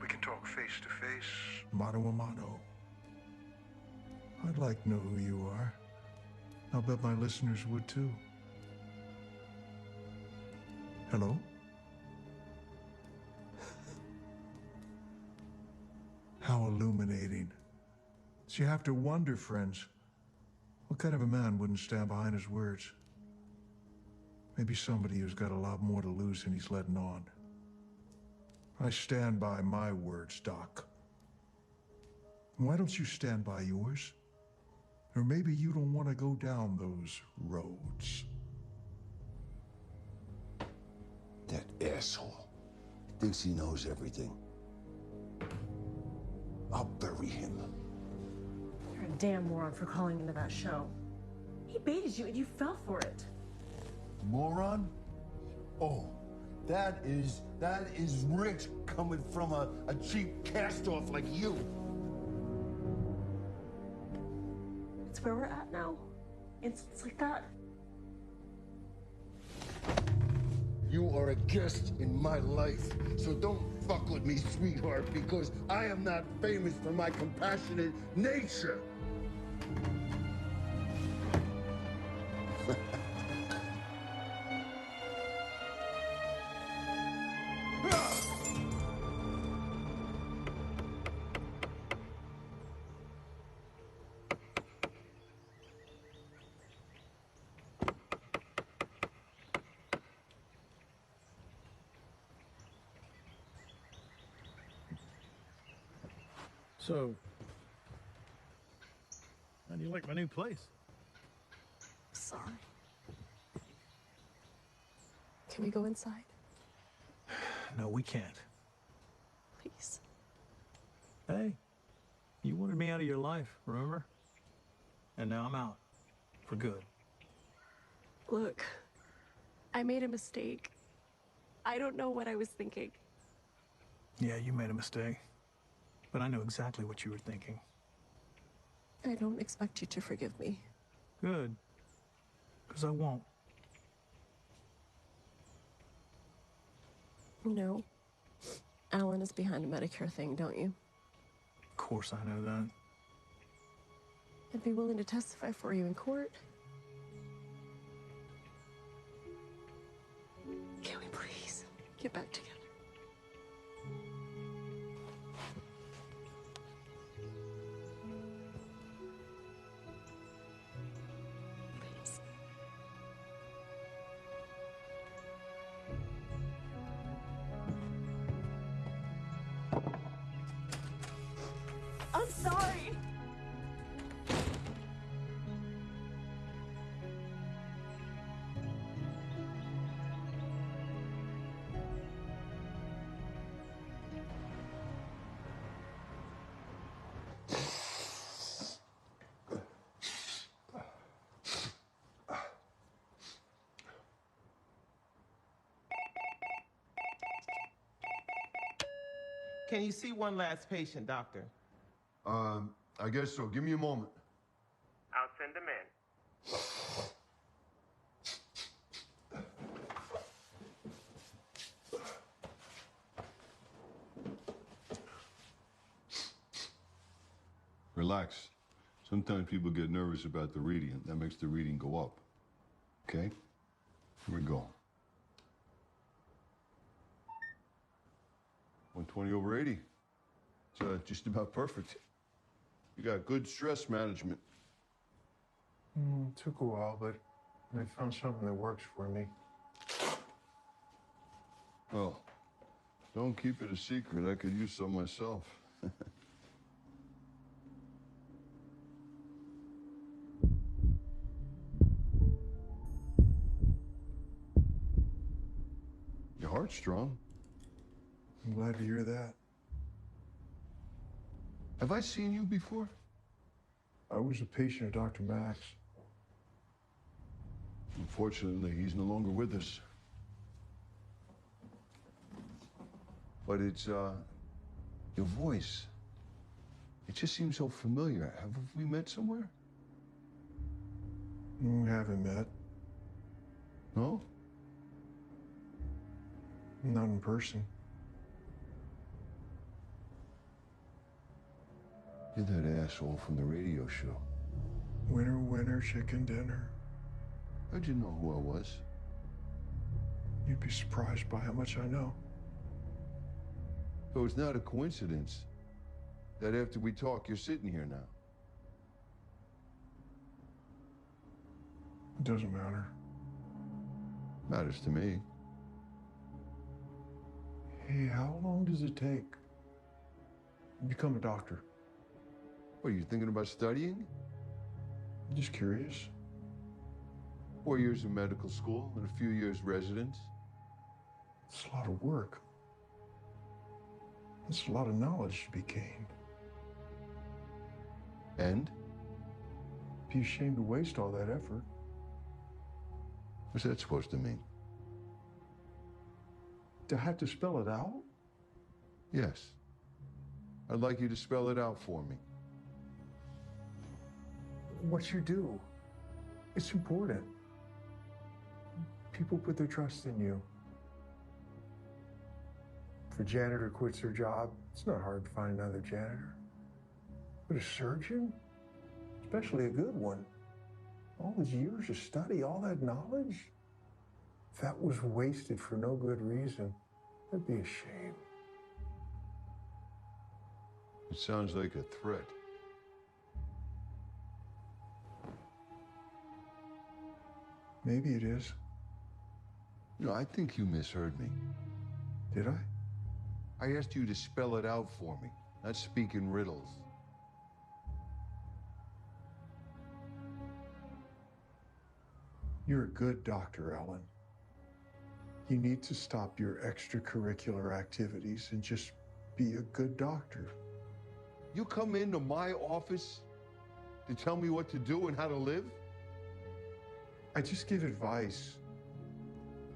Speaker 16: We can talk face to face.
Speaker 5: Mano a mano. I'd like to know who you are. I'll bet my listeners would too. Hello? How illuminating. So you have to wonder, friends, what kind of a man wouldn't stand behind his words? Maybe somebody who's got a lot more to lose than he's letting on. I stand by my words, Doc. Why don't you stand by yours? Or maybe you don't want to go down those roads.
Speaker 2: That asshole thinks he knows everything. I'll bury him.
Speaker 8: You're a
Speaker 13: damn moron for calling into that show. He baited you and you fell for it.
Speaker 2: Moron? Oh, that is rich coming from a cheap cast-off like you.
Speaker 13: It's where we're at now. It's like that.
Speaker 2: You are a guest in my life, so don't fuck with me, sweetheart, because I am not famous for my compassionate nature.
Speaker 10: So, how do you like my new place?
Speaker 13: Sorry. Can we go inside?
Speaker 10: No, we can't.
Speaker 13: Please.
Speaker 10: Hey, you wanted me out of your life, remember? And now I'm out. For good.
Speaker 13: Look, I made a mistake. I don't know what I was thinking.
Speaker 10: Yeah, you made a mistake. But I know exactly what you were thinking.
Speaker 13: I don't expect you to forgive me.
Speaker 10: Good. Because I won't.
Speaker 13: You know, Alan is behind a Medicare thing, don't you?
Speaker 10: Of course I know that.
Speaker 13: I'd be willing to testify for you in court. Can we please get back together? I'm sorry.
Speaker 4: Can you see one last patient, doctor?
Speaker 2: I guess so. Give me a moment.
Speaker 4: I'll send him in.
Speaker 2: Relax. Sometimes people get nervous about the reading. That makes the reading go up. Okay? Here we go. 120/80. It's just about perfect. You got good stress management.
Speaker 9: Took a while, but I found something that works for me.
Speaker 2: Well, don't keep it a secret. I could use some myself. Your heart's strong.
Speaker 5: I'm glad to hear that.
Speaker 2: Have I seen you before?
Speaker 5: I was a patient of Dr. Max.
Speaker 2: Unfortunately, he's no longer with us. But it's, your voice. It just seems so familiar. Have we met somewhere?
Speaker 5: We haven't met.
Speaker 2: No?
Speaker 5: Not in person.
Speaker 2: You're that asshole from the radio show.
Speaker 5: Winner, winner, chicken dinner.
Speaker 2: How'd you know who I was?
Speaker 5: You'd be surprised by how much I know.
Speaker 2: So it's not a coincidence that after we talk, you're sitting here now.
Speaker 5: It doesn't matter.
Speaker 2: Matters to me.
Speaker 5: Hey, how long does it take to become a doctor?
Speaker 2: What, are you thinking about studying?
Speaker 5: I'm just curious.
Speaker 2: 4 years in medical school and a few years residence.
Speaker 5: It's a lot of work. It's a lot of knowledge to be gained.
Speaker 2: And?
Speaker 5: Be ashamed to waste all that effort.
Speaker 2: What's that supposed to mean?
Speaker 5: To have to spell it out?
Speaker 2: Yes. I'd like you to spell it out for me.
Speaker 5: What you do, it's important. People put their trust in you. If a janitor quits their job, it's not hard to find another janitor. But a surgeon, especially a good one, all those years of study, all that knowledge, if that was wasted for no good reason, that'd be a shame.
Speaker 2: It sounds like a threat.
Speaker 5: Maybe it is.
Speaker 2: No, I think you misheard me.
Speaker 5: Did I?
Speaker 2: I asked you to spell it out for me, not speak in riddles.
Speaker 5: You're a good doctor, Ellen. You need to stop your extracurricular activities and just be a good doctor.
Speaker 2: You come into my office to tell me what to do and how to live?
Speaker 5: I just give advice.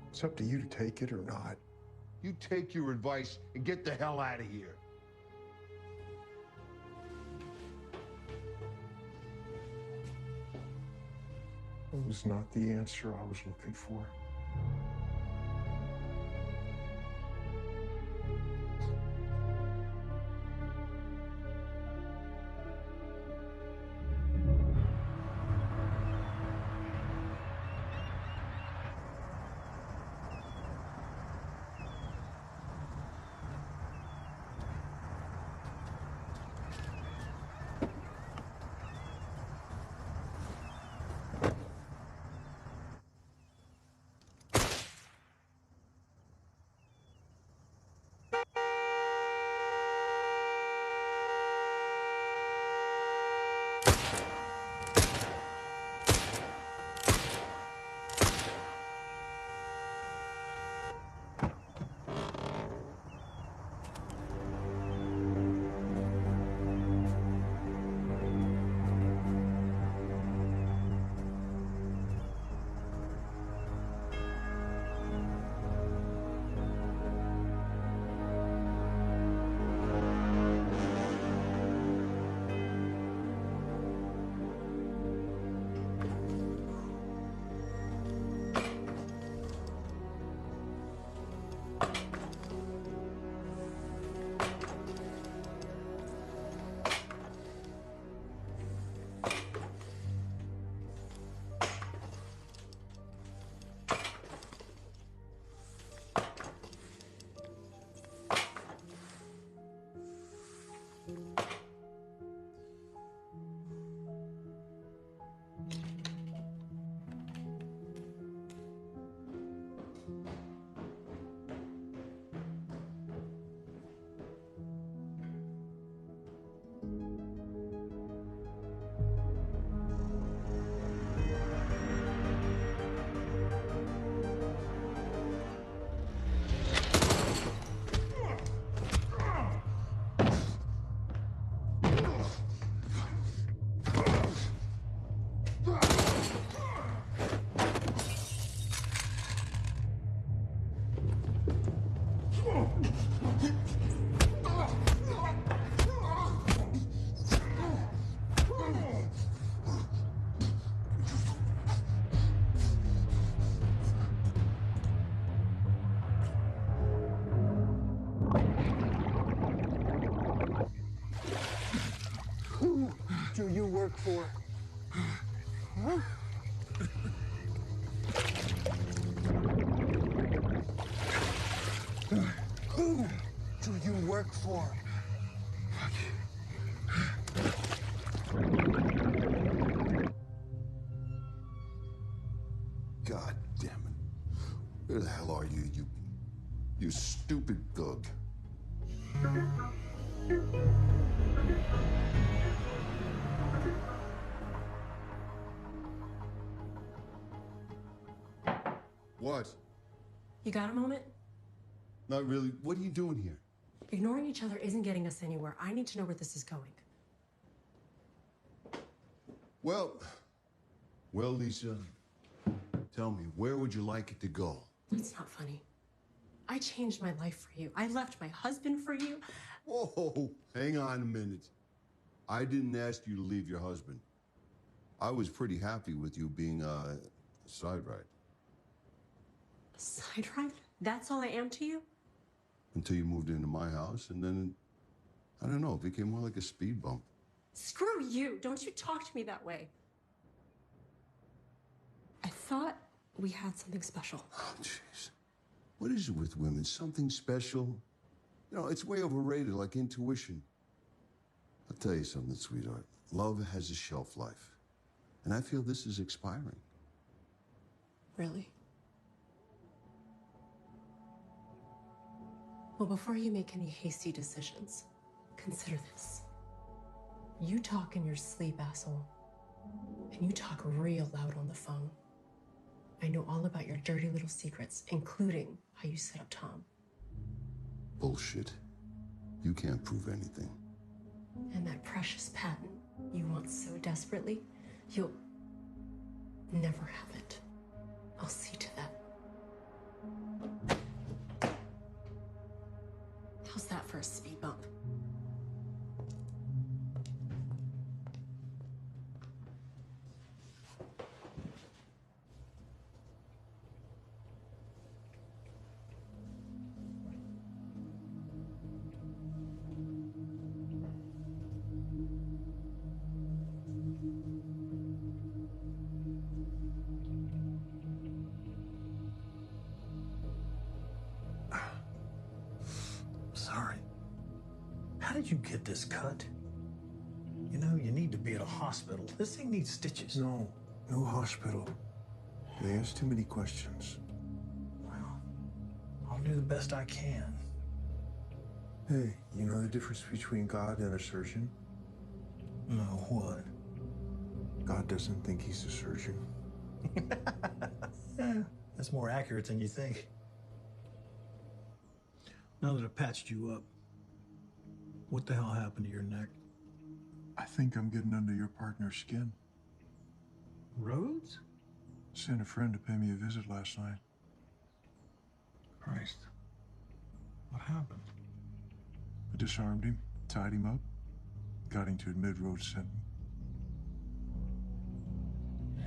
Speaker 5: It's up to you to take it or not.
Speaker 2: You take your advice and get the hell out of here.
Speaker 5: That was not the answer I was looking for.
Speaker 12: Do you work for? Huh? Who do you work for?
Speaker 2: God damn it. Where the hell are you, you stupid thug? What?
Speaker 13: You got a moment?
Speaker 2: Not really. What are you doing here?
Speaker 13: Ignoring each other isn't getting us anywhere. I need to know where this is going.
Speaker 2: Well, Well, Lisa, tell me, where would you like it to go?
Speaker 13: It's not funny. I changed my life for you. I left my husband for you.
Speaker 2: Whoa, hang on a minute. I didn't ask you to leave your husband. I was pretty happy with you being a side ride.
Speaker 13: A side ride? That's all I am to you?
Speaker 2: Until you moved into my house, and then, I don't know, it became more like a speed bump.
Speaker 13: Screw you. Don't you talk to me that way. I thought we had something special.
Speaker 2: Oh, jeez. What is it with women? Something special? You know, it's way overrated, like intuition. I'll tell you something, sweetheart. Love has a shelf life. And I feel this is expiring.
Speaker 13: Really? Well, before you make any hasty decisions, consider this. You talk in your sleep, asshole. And you talk real loud on the phone. I know all about your dirty little secrets, including how you set up Tom.
Speaker 2: Bullshit. You can't prove anything.
Speaker 13: And that precious patent you want so desperately, you'll never have it. I'll see to that. How's that for a speed bump?
Speaker 10: Sorry. How did you get this cut? You know, you need to be at a hospital. This thing needs stitches.
Speaker 5: No, no hospital. They ask too many questions.
Speaker 10: Well, I'll do the best I can.
Speaker 5: Hey, you know the difference between God and a surgeon?
Speaker 10: No, what?
Speaker 5: God doesn't think he's a surgeon.
Speaker 10: Yeah, that's more accurate than you think. Now that I've patched you up, what the hell happened to your neck?
Speaker 5: I think I'm getting under your partner's skin.
Speaker 10: Rhodes?
Speaker 5: Sent a friend to pay me a visit last night.
Speaker 10: Christ. What happened?
Speaker 5: I disarmed him, tied him up, got him to admit Rhodes sent me.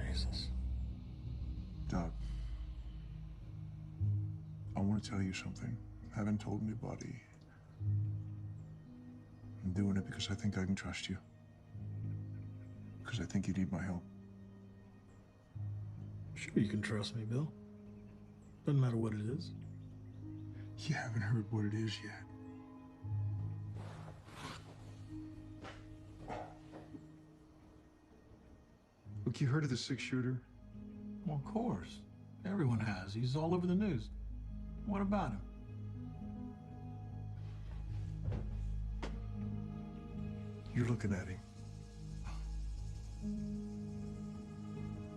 Speaker 10: Jesus.
Speaker 5: Doc, I want to tell you something. I haven't told anybody. I'm doing it because I think I can trust you. Because I think you need my help.
Speaker 10: Sure you can trust me, Bill. Doesn't matter what it is.
Speaker 5: You haven't heard what it is yet. Look, you heard of the six-shooter?
Speaker 10: Well, of course. Everyone has. He's all over the news. What about him?
Speaker 5: You're looking at him.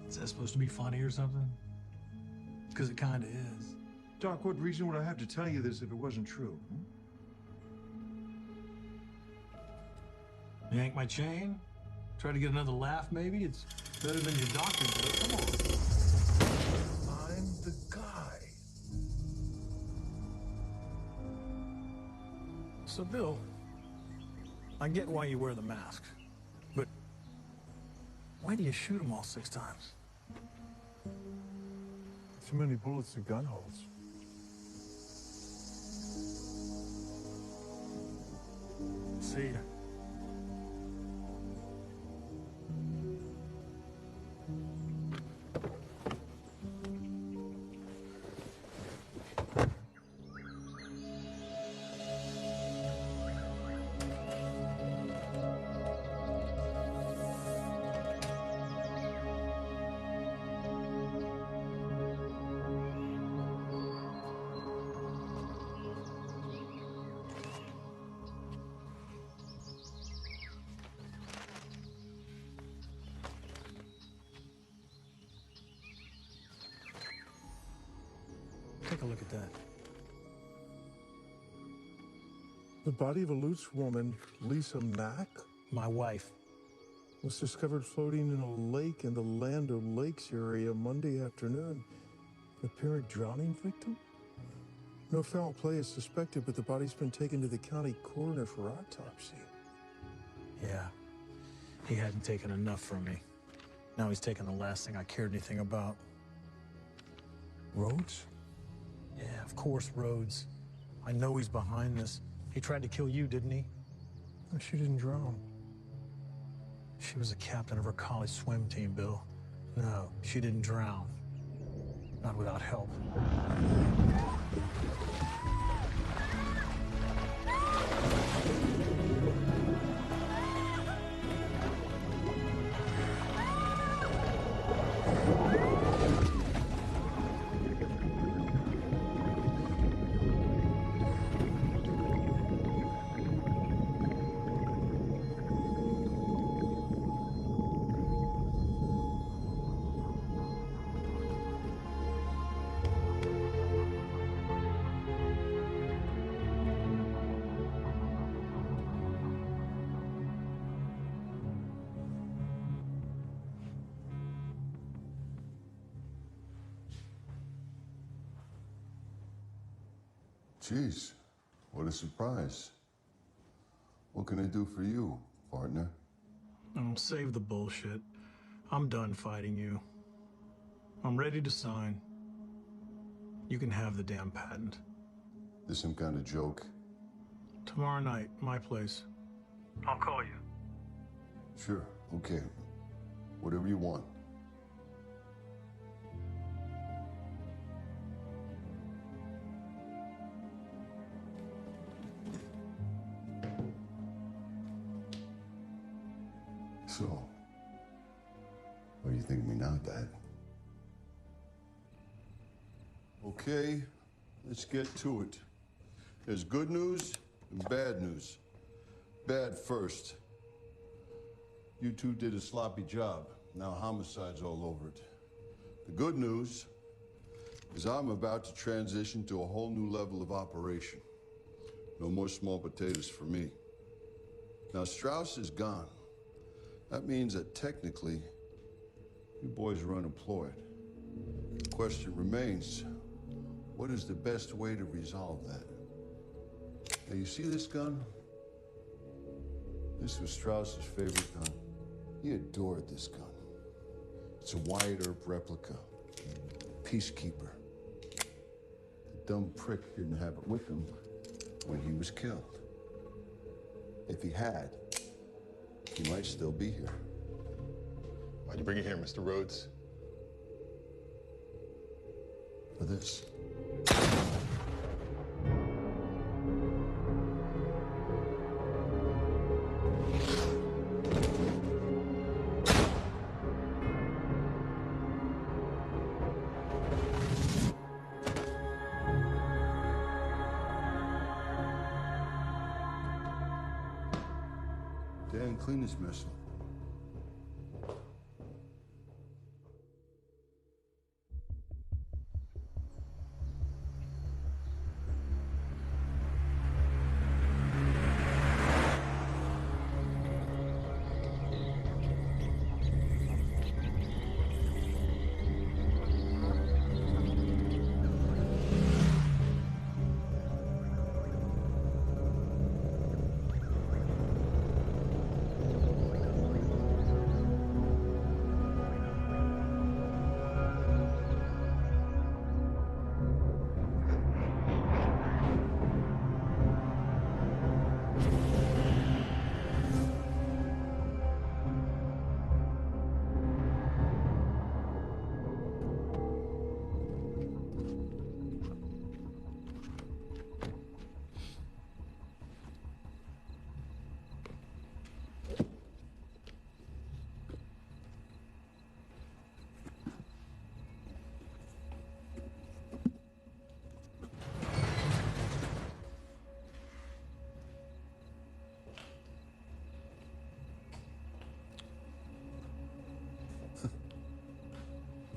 Speaker 10: Is that supposed to be funny or something? Because it kind of is.
Speaker 5: Doc, what reason would I have to tell you this if it wasn't true?
Speaker 10: Yank my chain? Try to get another laugh, maybe? It's better than your doctor did. Come on.
Speaker 5: I'm the guy.
Speaker 10: So, Bill, I get why you wear the mask, but why do you shoot them all 6 times?
Speaker 5: Too many bullets in gun holes.
Speaker 10: See ya. Take a look at that.
Speaker 5: The body of a loose woman, Lisa Mack?
Speaker 10: My wife.
Speaker 5: was discovered floating in a lake in the Land O'Lakes area Monday afternoon. An apparent drowning victim? No foul play is suspected, but the body's been taken to the county coroner for autopsy.
Speaker 10: Yeah, he hadn't taken enough from me. Now he's taken the last thing I cared anything about.
Speaker 5: Rhodes?
Speaker 10: Yeah, of course, Rhodes. I know he's behind this. He tried to kill you, didn't he?
Speaker 5: No, she didn't drown.
Speaker 10: She was a captain of her college swim team, Bill. No, she didn't drown. Not without help.
Speaker 2: Jeez, what a surprise. What can I do for you, partner?
Speaker 10: Save the bullshit. I'm done fighting you. I'm ready to sign. You can have the damn patent.
Speaker 2: This some kind of joke?
Speaker 10: Tomorrow night, my place. I'll call you.
Speaker 2: Sure, okay. Whatever you want. So, what do you think of me now, Dad? Okay, let's get to it. There's good news and bad news. Bad first. You two did a sloppy job. Now homicide's all over it. The good news is I'm about to transition to a whole new level of operation. No more small potatoes for me. Now Strauss is gone. That means that technically, you boys are unemployed. The question remains, what is the best way to resolve that? Now, you see this gun? This was Strauss's favorite gun. He adored this gun. It's a Wyatt Earp replica. Peacekeeper. The dumb prick didn't have it with him when he was killed. If he had, he might still be here.
Speaker 12: Why'd you bring it here, Mr. Rhodes?
Speaker 2: For this. Dan, clean this mess up.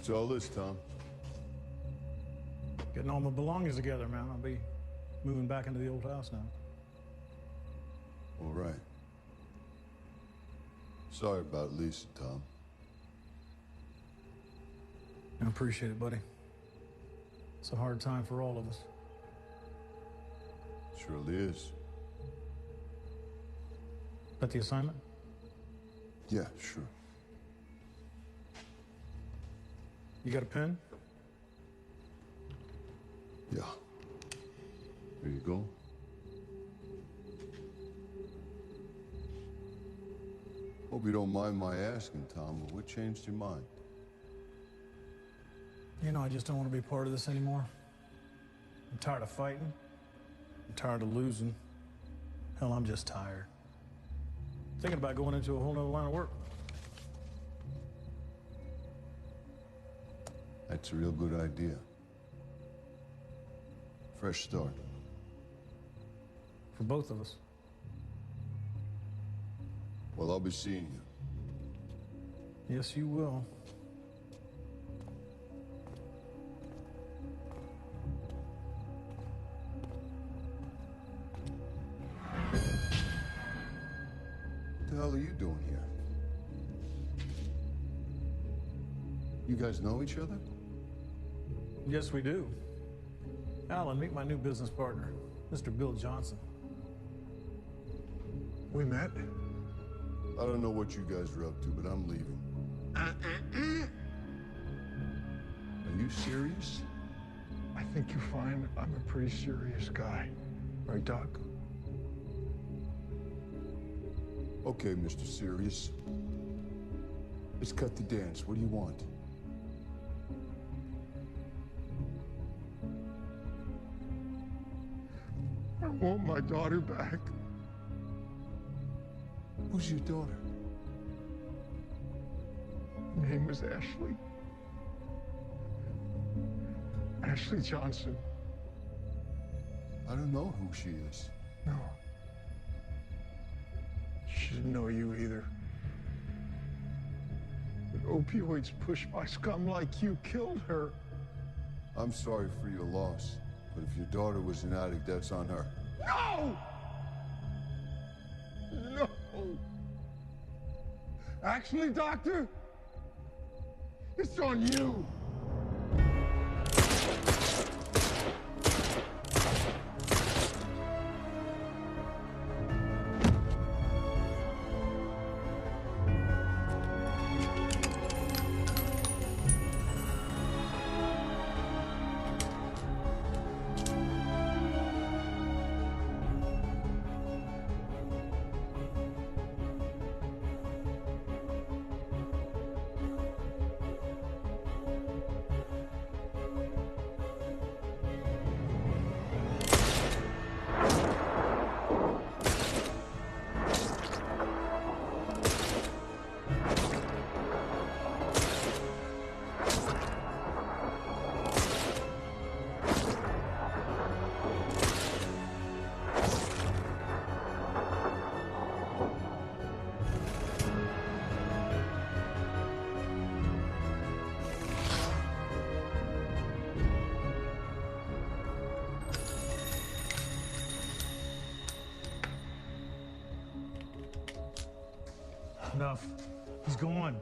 Speaker 2: What's all this, Tom?
Speaker 10: Getting all my belongings together, man. I'll be moving back into the old house now.
Speaker 2: All right. Sorry about Lisa, Tom.
Speaker 10: I appreciate it, buddy. It's a hard time for all of us.
Speaker 2: Surely is.
Speaker 10: That the assignment?
Speaker 2: Yeah, sure.
Speaker 10: You got a pen?
Speaker 2: Yeah. There you go. Hope you don't mind my asking, Tom, but what changed your mind?
Speaker 10: You know, I just don't want to be part of this anymore. I'm tired of fighting. I'm tired of losing. Hell, I'm just tired. Thinking about going into a whole nother line of work.
Speaker 2: That's a real good idea. Fresh start.
Speaker 10: For both of us.
Speaker 2: Well, I'll be seeing you.
Speaker 10: Yes, you will.
Speaker 2: What the hell are you doing here? You guys know each other?
Speaker 10: Yes, we do. Alan, meet my new business partner, Mr. Bill Johnson.
Speaker 5: We met?
Speaker 2: I don't know what you guys are up to, but I'm leaving. Are you serious?
Speaker 5: I think you find I'm a pretty serious guy. Right, Doc?
Speaker 2: Okay, Mr. Serious. Let's cut the dance. What do you want?
Speaker 5: I want my daughter back.
Speaker 2: Who's your daughter?
Speaker 5: Her name was Ashley. Ashley Johnson.
Speaker 2: I don't know who she is.
Speaker 5: No. She didn't know you either. But opioids pushed by scum like you killed her.
Speaker 2: I'm sorry for your loss, but if your daughter was an addict, that's on her.
Speaker 5: No! No! Actually, Doctor, it's on you.
Speaker 10: Enough. He's gone.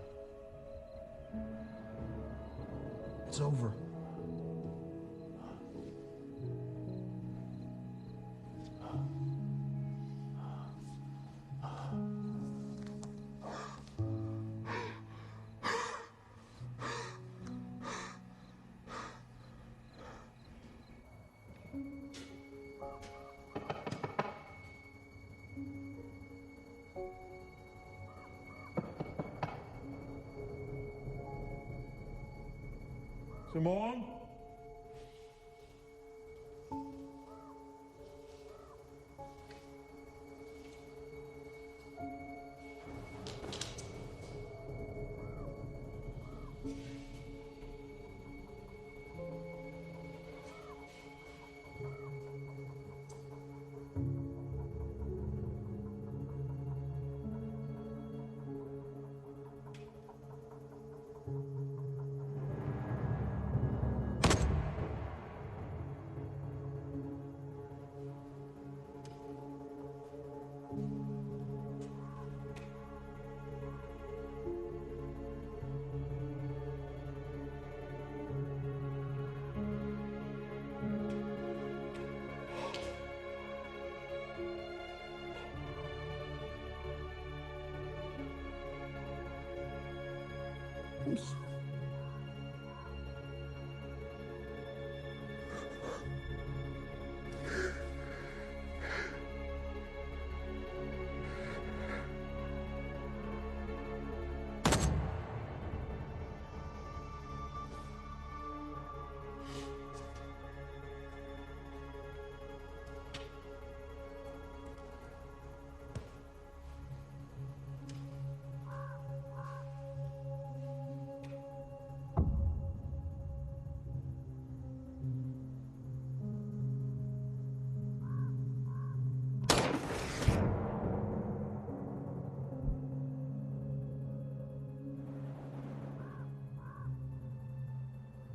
Speaker 10: It's over. Simone?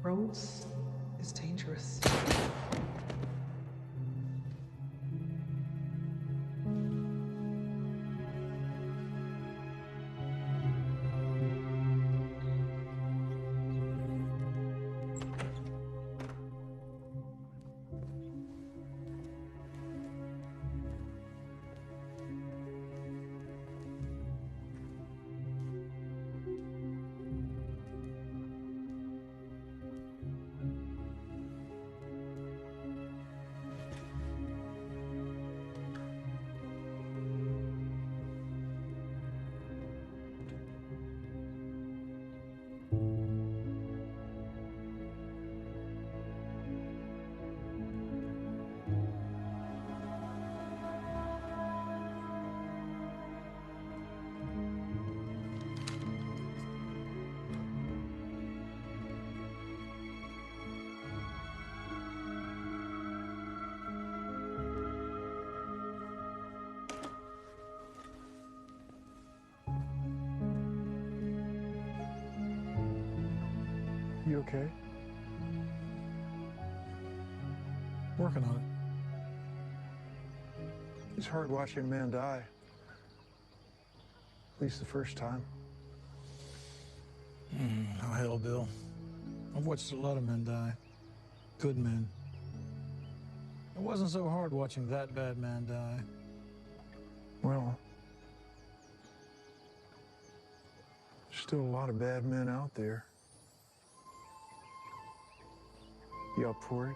Speaker 8: Roads is dangerous.
Speaker 9: You okay?
Speaker 10: Working on it.
Speaker 9: It's hard watching a man die. At least the first time.
Speaker 10: Oh, hell, Bill. I've watched a lot of men die. Good men. It wasn't so hard watching that bad man die.
Speaker 9: Well, there's still a lot of bad men out there. You up for it?